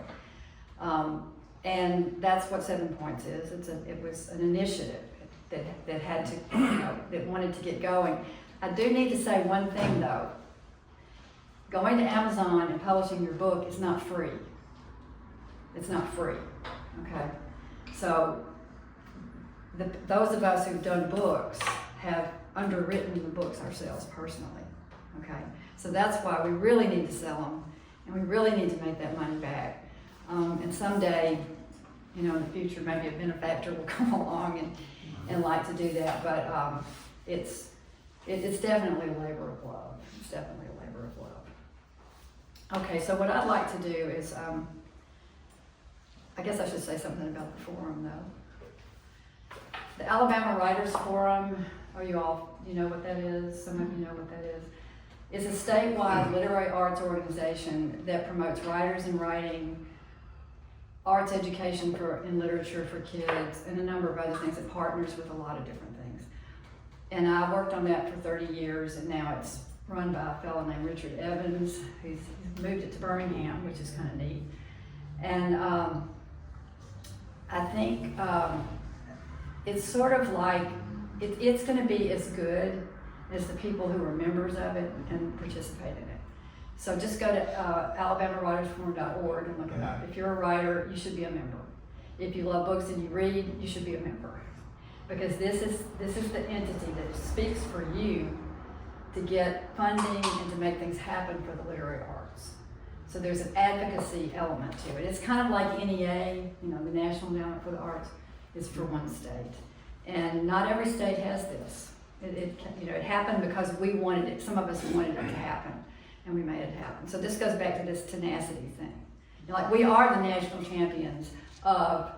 And that's what 7 Points is. It was an initiative that had to, you know, that wanted to get going. I do need to say one thing though. Going to Amazon and publishing your book is not free. It's not free, okay? So those of us who've done books have underwritten the books ourselves personally, okay? So that's why we really need to sell them, and we really need to make that money back. And someday, you know, in the future, maybe a benefactor will come along and like to do that, but it's definitely a labor of love. It's definitely a labor of love. Okay, so what I'd like to do is, I guess I should say something about the forum though. The Alabama Writers Forum, you know what that is? Some of you know what that is. It's a statewide literary arts organization that promotes writers and writing, arts education in literature for kids, and a number of other things. It partners with a lot of different things. And I worked on that for 30 years, and now it's run by a fellow named Richard Evans. He's moved it to Birmingham, which is kind of neat. And I think it's sort of like, it's going to be as good as the people who are members of it and participate in it. So just go to alabamawritersforum.org and look it up. If you're a writer, you should be a member. If you love books and you read, you should be a member. Because this is the entity that speaks for you to get funding and to make things happen for the literary arts. So there's an advocacy element to it. It's kind of like NEA, you know, the National Endowment for the Arts is for one state. And not every state has this. It happened because we wanted it. Some of us wanted it to happen, and we made it happen. So this goes back to this tenacity thing. You know, like, we are the national champions of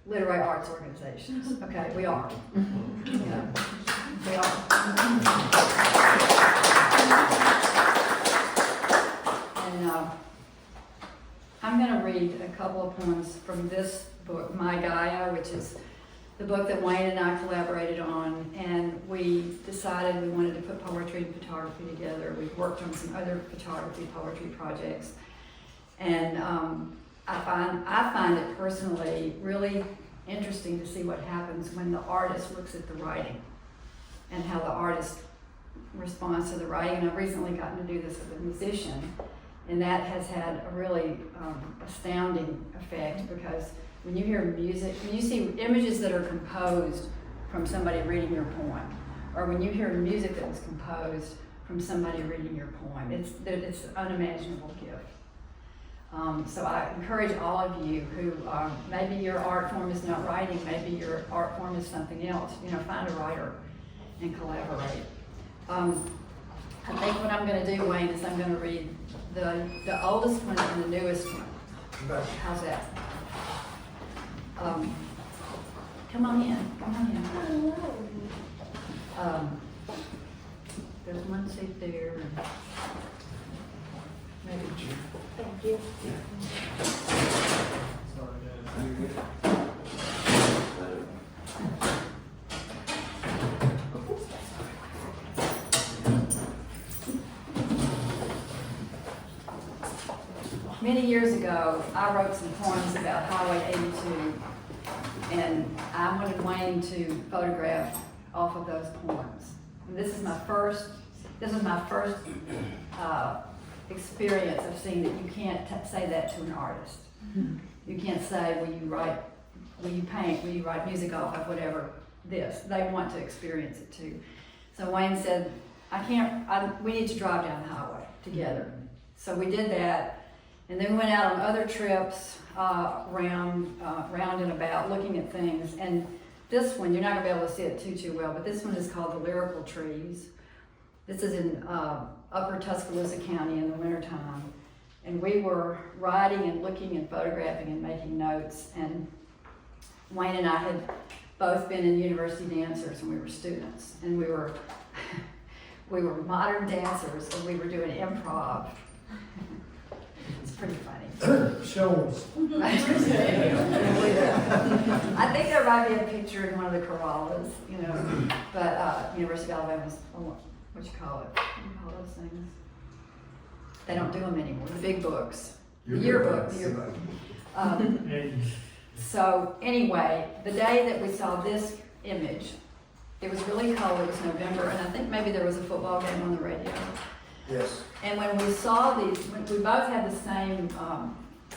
literary arts organizations. Okay, we are. You know, we are. And I'm going to read a couple of poems from this book, My Gaia, which is the book that Wayne and I collaborated on, and we decided we wanted to put poetry and photography together. We've worked on some other photography, poetry projects, and I find it personally really interesting to see what happens when the artist looks at the writing and how the artist responds to the writing. And I've recently gotten to do this with a musician, and that has had a really astounding effect, because when you hear music, when you see images that are composed from somebody reading your poem, or when you hear music that was composed from somebody reading your poem, it's an unimaginable gift. So I encourage all of you who, maybe your art form is not writing, maybe your art form is something else, find a writer and collaborate. I think what I'm going to do, Wayne, is I'm going to read the oldest one and the newest one. Okay. How's that? Come on in. There's one seat there. And maybe. Thank you. Many years ago, I wrote some poems about Highway 82, and I wanted Wayne to photograph off of those poems. And this was my first experience of seeing that you can't say that to an artist. You can't say, will you paint, will you write music off of whatever this. They want to experience it too. So Wayne said, we need to drive down the highway together. So we did that. And then we went out on other trips round and about, looking at things. And this one, you're not going to be able to see it too well, but this one is called The Lyrical Trees. This is in upper Tuscaloosa County in the wintertime. And we were riding and looking and photographing and making notes. And Wayne and I had both been in university dancers when we were students. And we were modern dancers, and we were doing improv. It's pretty funny. Shows. I think there might be a picture in one of the Corollas, but University of Alabama's, what you call those things? They don't do them anymore, the big books. The yearbook. So anyway, the day that we saw this image, it was really cold, it was November, and I think maybe there was a football game on the radio. Yes. And when we saw these, we both had the same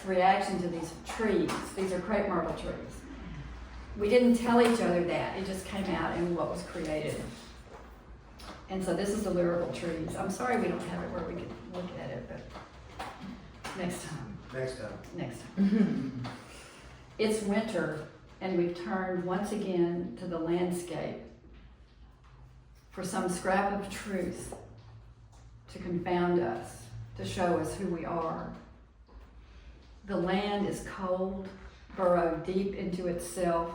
reaction to these trees. These are crepe myrtle trees. We didn't tell each other that. It just came out in what was created. And so this is the Lyrical Trees. I'm sorry we don't have it where we could look at it, but next time. Next time. It's winter, and we've turned once again to the landscape for some scrap of truth to confound us, to show us who we are. The land is cold, burrowed deep into itself.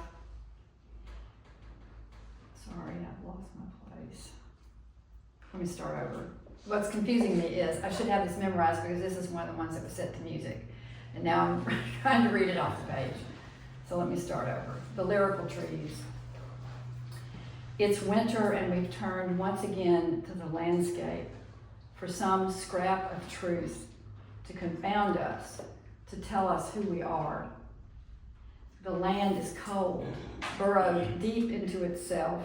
Sorry, I've lost my place. Let me start over. What's confusing me is I should have this memorized, because this is one of the ones that was set to music. And now I'm trying to read it off the page. So let me start over. The Lyrical Trees. It's winter, and we've turned once again to the landscape for some scrap of truth to confound us, to tell us who we are. The land is cold, burrowed deep into itself.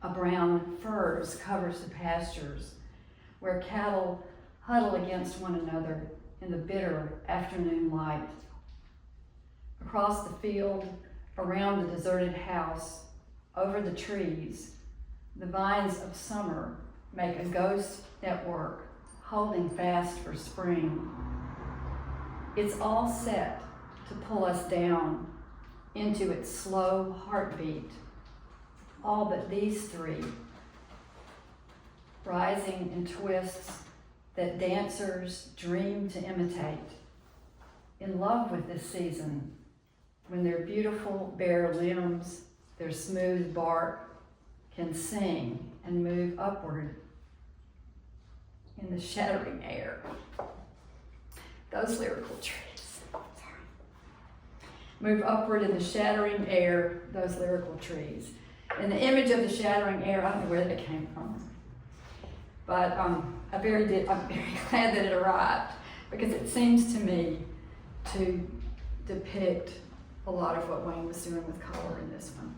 A brown furze covers the pastures, where cattle huddle against one another in the bitter afternoon light. Across the field, around the deserted house, over the trees, the vines of summer make a ghost at work, holding fast for spring. It's all set to pull us down into its slow heartbeat, all but these three, rising in twists that dancers dream to imitate, in love with this season, when their beautiful bare limbs, their smooth bark, can sing and move upward in the shattering air. Those lyrical trees. Sorry. Move upward in the shattering air, those lyrical trees. And the image of the shattering air, I don't know where that came from. But I'm very glad that it arrived, because it seems to me to depict a lot of what Wayne was doing with color in this one.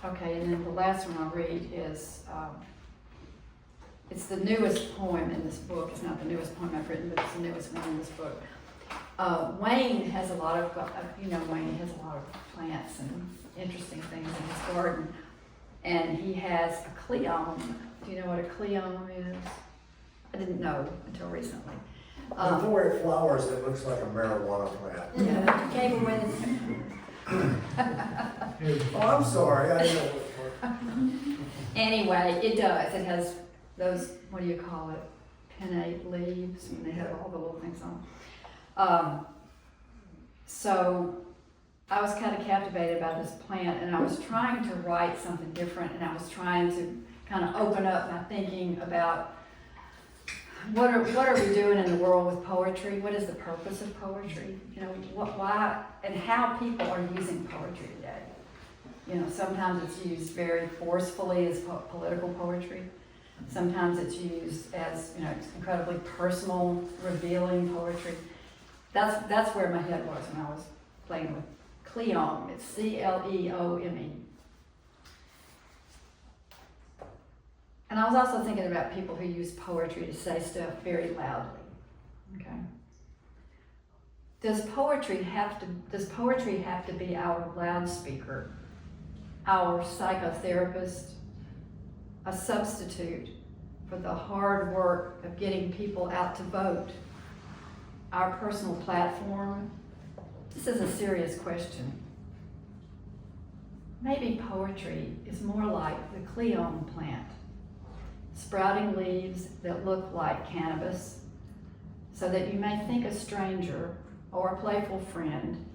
Okay, and then the last one I'll read is, it's the newest poem in this book. It's not the newest poem I've written, but it's the newest one in this book. Wayne has a lot of, Wayne has a lot of plants and interesting things in his garden. And he has a cleome. Do you know what a cleome is? I didn't know until recently. Before it flowers, it looks like a marijuana plant. Yeah. Came with, Oh, I'm sorry, I didn't know what. Anyway, it does. It has those, what do you call it? Pinnate leaves, and they have all the little things on. So I was kind of captivated about this plant, and I was trying to write something different, and I was trying to kind of open up my thinking about what are we doing in the world with poetry? What is the purpose of poetry? You know, why and how people are using poetry today. You know, sometimes it's used very forcefully as political poetry. Sometimes it's used as, you know, incredibly personal, revealing poetry. That's where my head was when I was playing with cleome. It's C-L-E-O-M-E. And I was also thinking about people who use poetry to say stuff very loudly. Okay. Does poetry have to be our loudspeaker, our psychotherapist, a substitute for the hard work of getting people out to vote, our personal platform? This is a serious question. Maybe poetry is more like the cleome plant, sprouting leaves that look like cannabis, so that you may think a stranger or a playful friend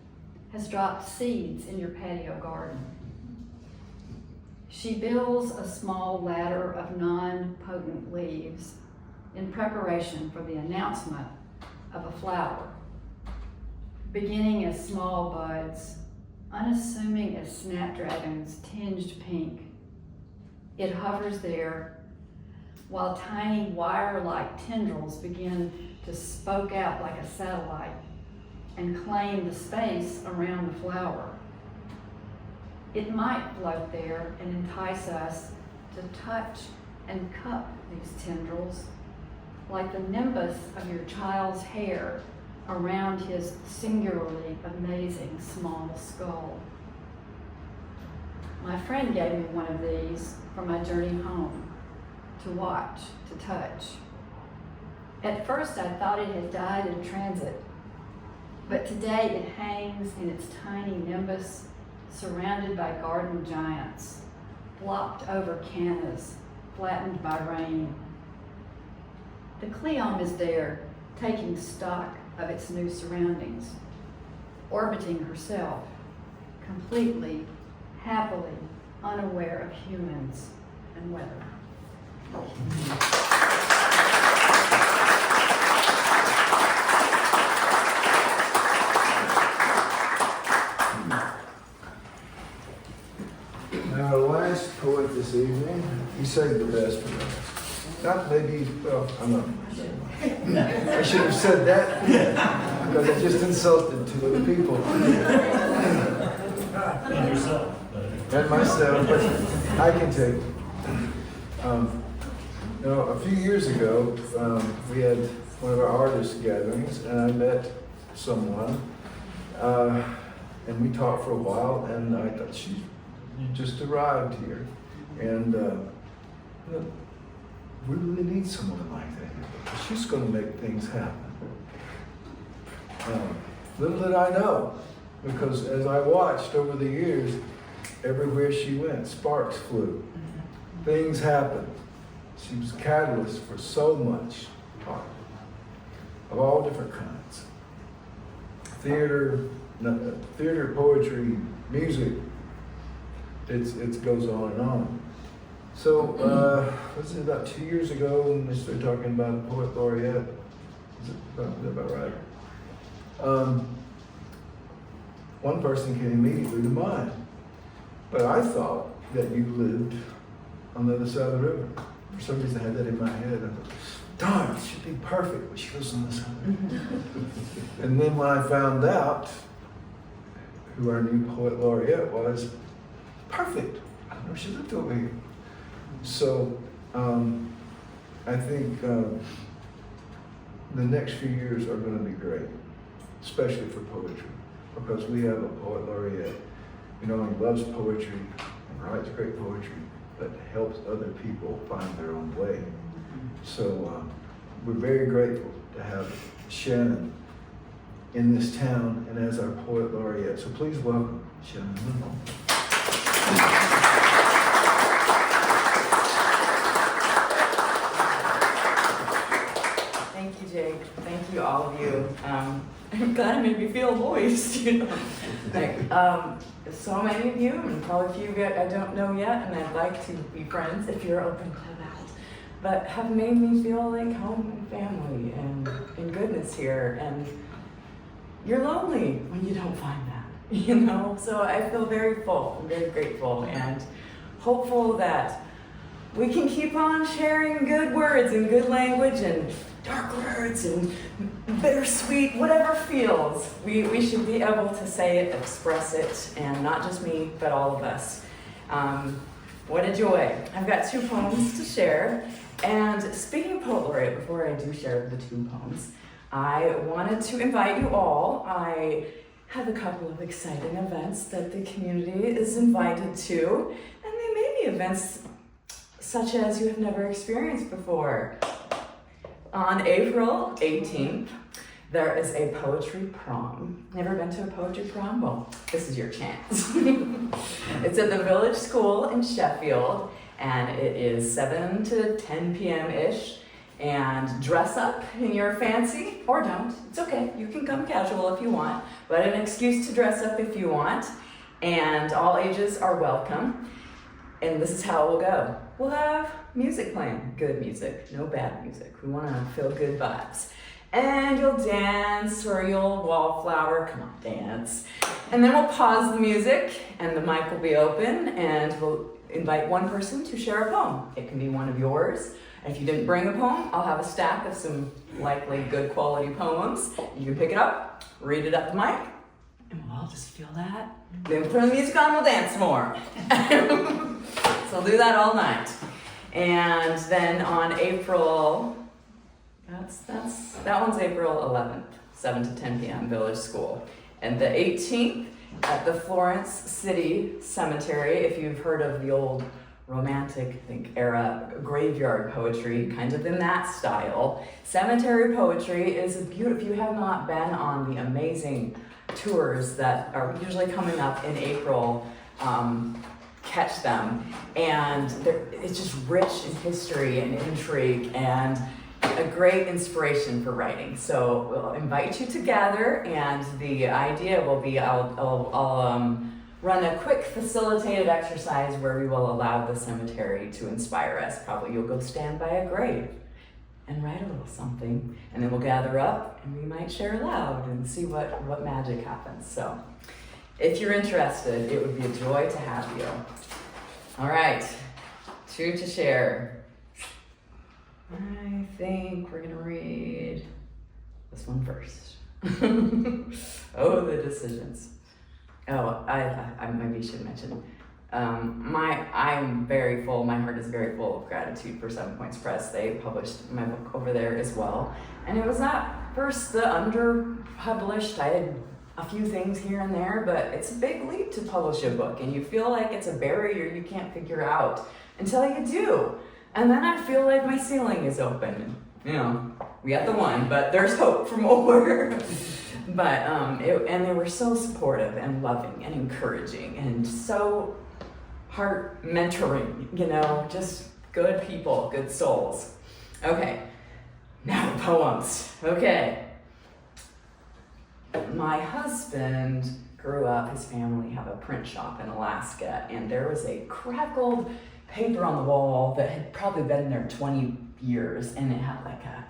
has dropped seeds in your patio garden. She builds a small ladder of non-potent leaves in preparation for the announcement of a flower. Beginning as small buds, unassuming as snapdragons tinged pink, it hovers there while tiny wire-like tendrils begin to spoke out like a satellite and claim the space around the flower. It might float there and entice us to touch and cup these tendrils like the nimbus of your child's hair around his singularly amazing small skull. My friend gave me one of these for my journey home, to watch, to touch. At first I thought it had died in transit, but today it hangs in its tiny nimbus, surrounded by garden giants, flopped over cannas, flattened by rain. The cleome is there, taking stock of its new surroundings, orbiting herself, completely, happily, unaware of humans and weather. Now, our last poet this evening, we saved the best for last. Not maybe, well, I'm not. I should have said that because I just insulted two other people. And yourself. And myself, but I can take it. A few years ago, we had one of our artist gatherings, and I met someone, and we talked for a while, and I thought, you just arrived here, and we really need someone like that here. She's going to make things happen. Little did I know, because as I watched over the years, everywhere she went, sparks flew. Things happened. She was a catalyst for so much art of all different kinds. Theater, poetry, music. It goes on and on. So, was it about 2 years ago when they started talking about a poet laureate? Is that about right? One person came immediately to mind. But I thought that you lived on the other side of the river. For some reason, I had that in my head. I thought, darn, it should be perfect, but she goes on this one. And then when I found out who our new poet laureate was, perfect. I don't know if she lived over here. So I think the next few years are going to be great, especially for poetry, because we have a poet laureate who not only loves poetry and writes great poetry, but helps other people find their own way. So we're very grateful to have Shannon in this town and as our poet laureate. So please welcome Shannon Lindholm. Thank you, Jake. Thank you, all of you. I'm glad it made me feel voiced, you know. Like, so many of you, and probably a few I don't know yet, and I'd like to be friends if you're open to that, but have made me feel like home and family and goodness here. And you're lonely when you don't find that, you know? So I feel very full, I'm very grateful, and hopeful that we can keep on sharing good words and good language and dark words and bittersweet, whatever feels. We should be able to say it, express it, and not just me, but all of us. What a joy. I've got 2 poems to share. And speaking of poet laureate, before I do share the 2 poems, I wanted to invite you all. I have a couple of exciting events that the community is invited to, and they may be events such as you have never experienced before. On April 18th, there is a poetry prom. Never been to a poetry prom? Well, this is your chance. It's at the Village School in Sheffield, and it is 7 to 10 p.m.-ish. And dress up in your fancy, or don't. It's okay. You can come casual if you want, but an excuse to dress up if you want. And all ages are welcome. And this is how it will go. We'll have music playing, good music, no bad music. We want to feel good vibes. And you'll dance or you'll wallflower, come on, dance. And then we'll pause the music and the mic will be open and we'll invite one person to share a poem. It can be one of yours. If you didn't bring a poem, I'll have a stack of some likely good quality poems. You can pick it up, read it up the mic, and we'll all just feel that. Then we'll turn the music on, we'll dance more. So I'll do that all night. And then on April, that one's April 11th, 7 to 10 p.m. Village School. And the 18th at the Florence City Cemetery, if you've heard of the old Romantic, era graveyard poetry, kind of in that style. Cemetery poetry is a beautiful, if you have not been on the amazing tours that are usually coming up in April, catch them. And it's just rich in history and intrigue and a great inspiration for writing. So we'll invite you to gather, and the idea will be I'll run a quick facilitated exercise where we will allow the cemetery to inspire us. Probably you'll go stand by a grave and write a little something, and then we'll gather up and we might share aloud and see what magic happens. So if you're interested, it would be a joy to have you. All right, 2 to share. I think we're gonna read this one first. Oh, the decisions. Oh, I maybe should mention, I'm very full, my heart is very full of gratitude for 7 Points Press. They published my book over there as well. And it was not first the under-published, I had a few things here and there, but it's a big leap to publish a book, and you feel like it's a barrier you can't figure out until you do. And then I feel like my ceiling is open. You know, we got the one, but there's hope for more. But and they were so supportive and loving and encouraging and so heart mentoring, you know, just good people, good souls. Okay, now the poems. Okay. My husband grew up, his family have a print shop in Alaska, and there was a crackled paper on the wall that had probably been there 20 years, and it had like a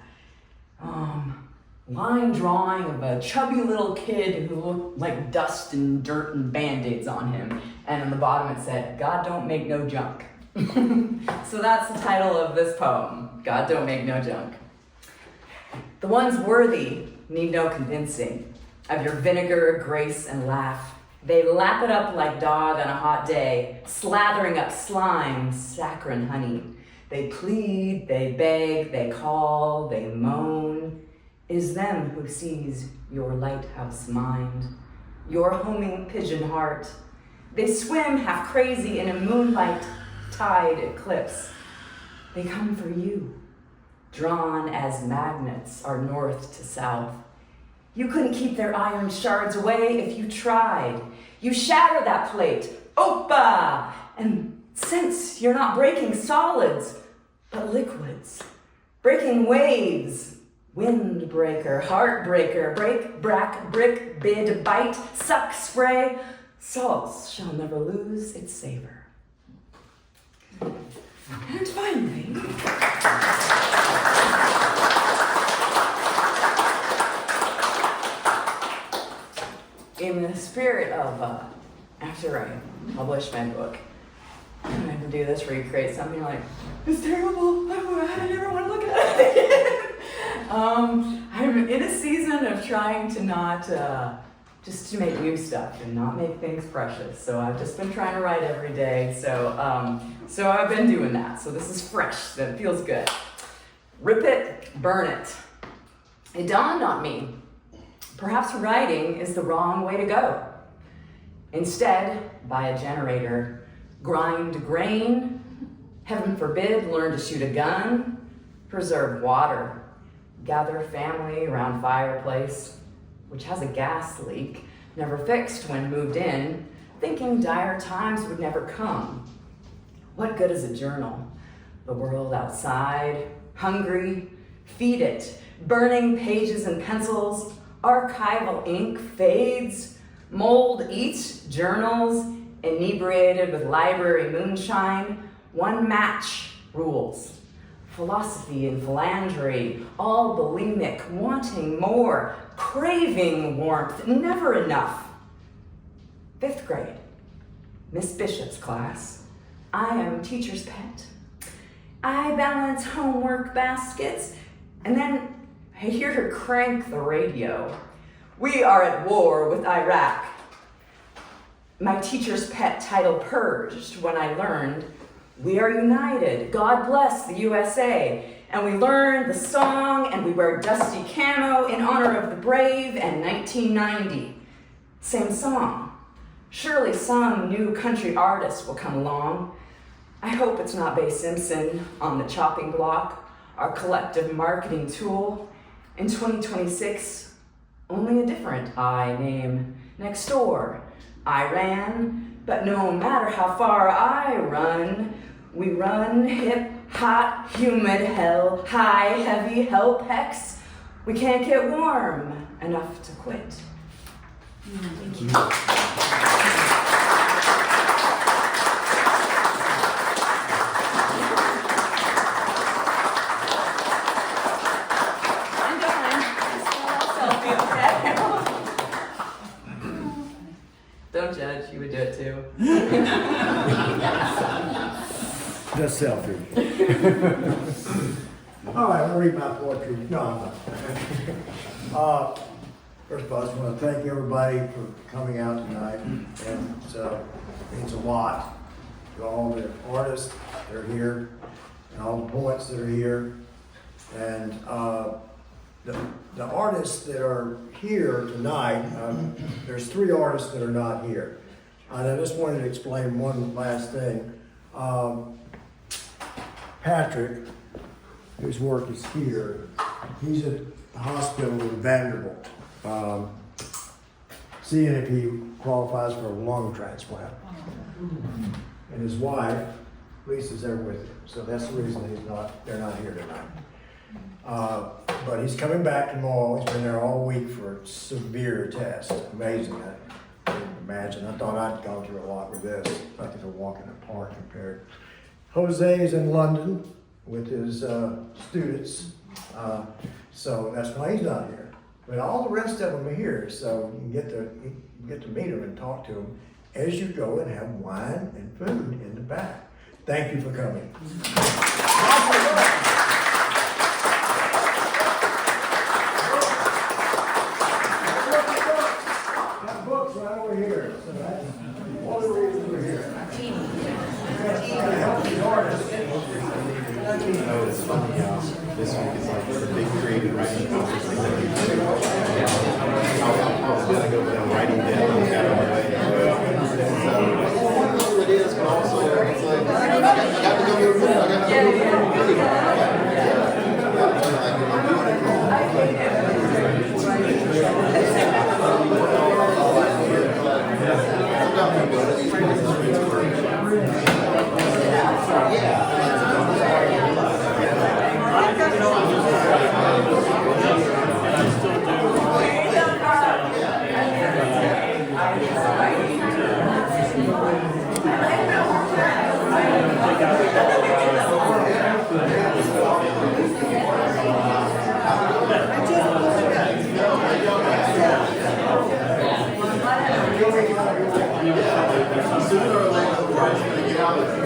line drawing of a chubby little kid who looked like dust and dirt and Band-Aids on him. And on the bottom it said, "God don't make no junk." So that's the title of this poem, God Don't Make No Junk. The ones worthy need no convincing of your vinegar, grace, and laugh. They lap it up like dog on a hot day, slathering up slime, saccharine honey. They plead, they beg, they call, they moan. It is them who sees your lighthouse mind, your homing pigeon heart. They swim half crazy in a moonlight tide eclipse. They come for you, drawn as magnets are north to south. You couldn't keep their iron shards away if you tried. You shatter that plate, Opa! And since you're not breaking solids, but liquids, breaking waves, windbreaker, heartbreaker, break, brack, brick, bid, bite, suck, spray, salts shall never lose its savor. And finally, in the spirit of, after I publish my book, and I can do this where you create something like, it's terrible, I never want to look at it. I'm in a season of trying to not, just to make new stuff and not make things precious. So I've just been trying to write every day. So I've been doing that. So this is fresh, that feels good. Rip it, burn it. It dawned on me, perhaps writing is the wrong way to go. Instead, buy a generator, grind grain, heaven forbid, learn to shoot a gun, preserve water, gather family around fireplace, which has a gas leak, never fixed when moved in, thinking dire times would never come. What good is a journal? The world outside, hungry, feed it, burning pages and pencils, archival ink fades, mold eats journals, inebriated with library moonshine, one match rules. Philosophy and philandry, all bulimic, wanting more, craving warmth, never enough. 5th grade, Miss Bishop's class. I am teacher's pet. I balance homework baskets, and then I hear her crank the radio. We are at war with Iraq. My teacher's pet title purged when I learned we are united, God bless the USA. And we learned the song and we wear dusty camo in honor of the brave and 1990. Same song. Surely some new country artist will come along. I hope it's not Bay Simpson on the chopping block, our collective marketing tool. In 2026, only a different I name next door. Iran, but no matter how far I run, we run hip, hot, humid hell, high, heavy hell pecs. We can't get warm enough to quit. Thank you. I'm done. Selfie, okay? Don't judge, you would do it too. Just selfie. All right, I'll read my poetry. No, I'm not. First of all, I just want to thank everybody for coming out tonight. And it means a lot to all the artists that are here and all the poets that are here. And the artists that are here tonight, there's 3 artists that are not here. And I just wanted to explain one last thing. Patrick, whose work is here, he's at the hospital in Vanderbilt, seeing if he qualifies for a lung transplant. And his wife, Lisa's there with him, so that's the reason they're not here tonight. But he's coming back tomorrow. He's been there all week for a severe test. Amazing. I couldn't imagine. I thought I'd gone through a lot with this. Like it's a walk in the park compared. Jose is in London with his students, so that's why he's not here. But all the rest of them are here, so you can get to meet them and talk to them as you go and have wine and food in the back. Thank you for coming. it's funny, this week is like the big creative writing conference thing that we do. I was gonna go down writing down and got on my way. It is, but also it's like, I got to go get a book, I got to go get sooner or later, we're going to get out of this.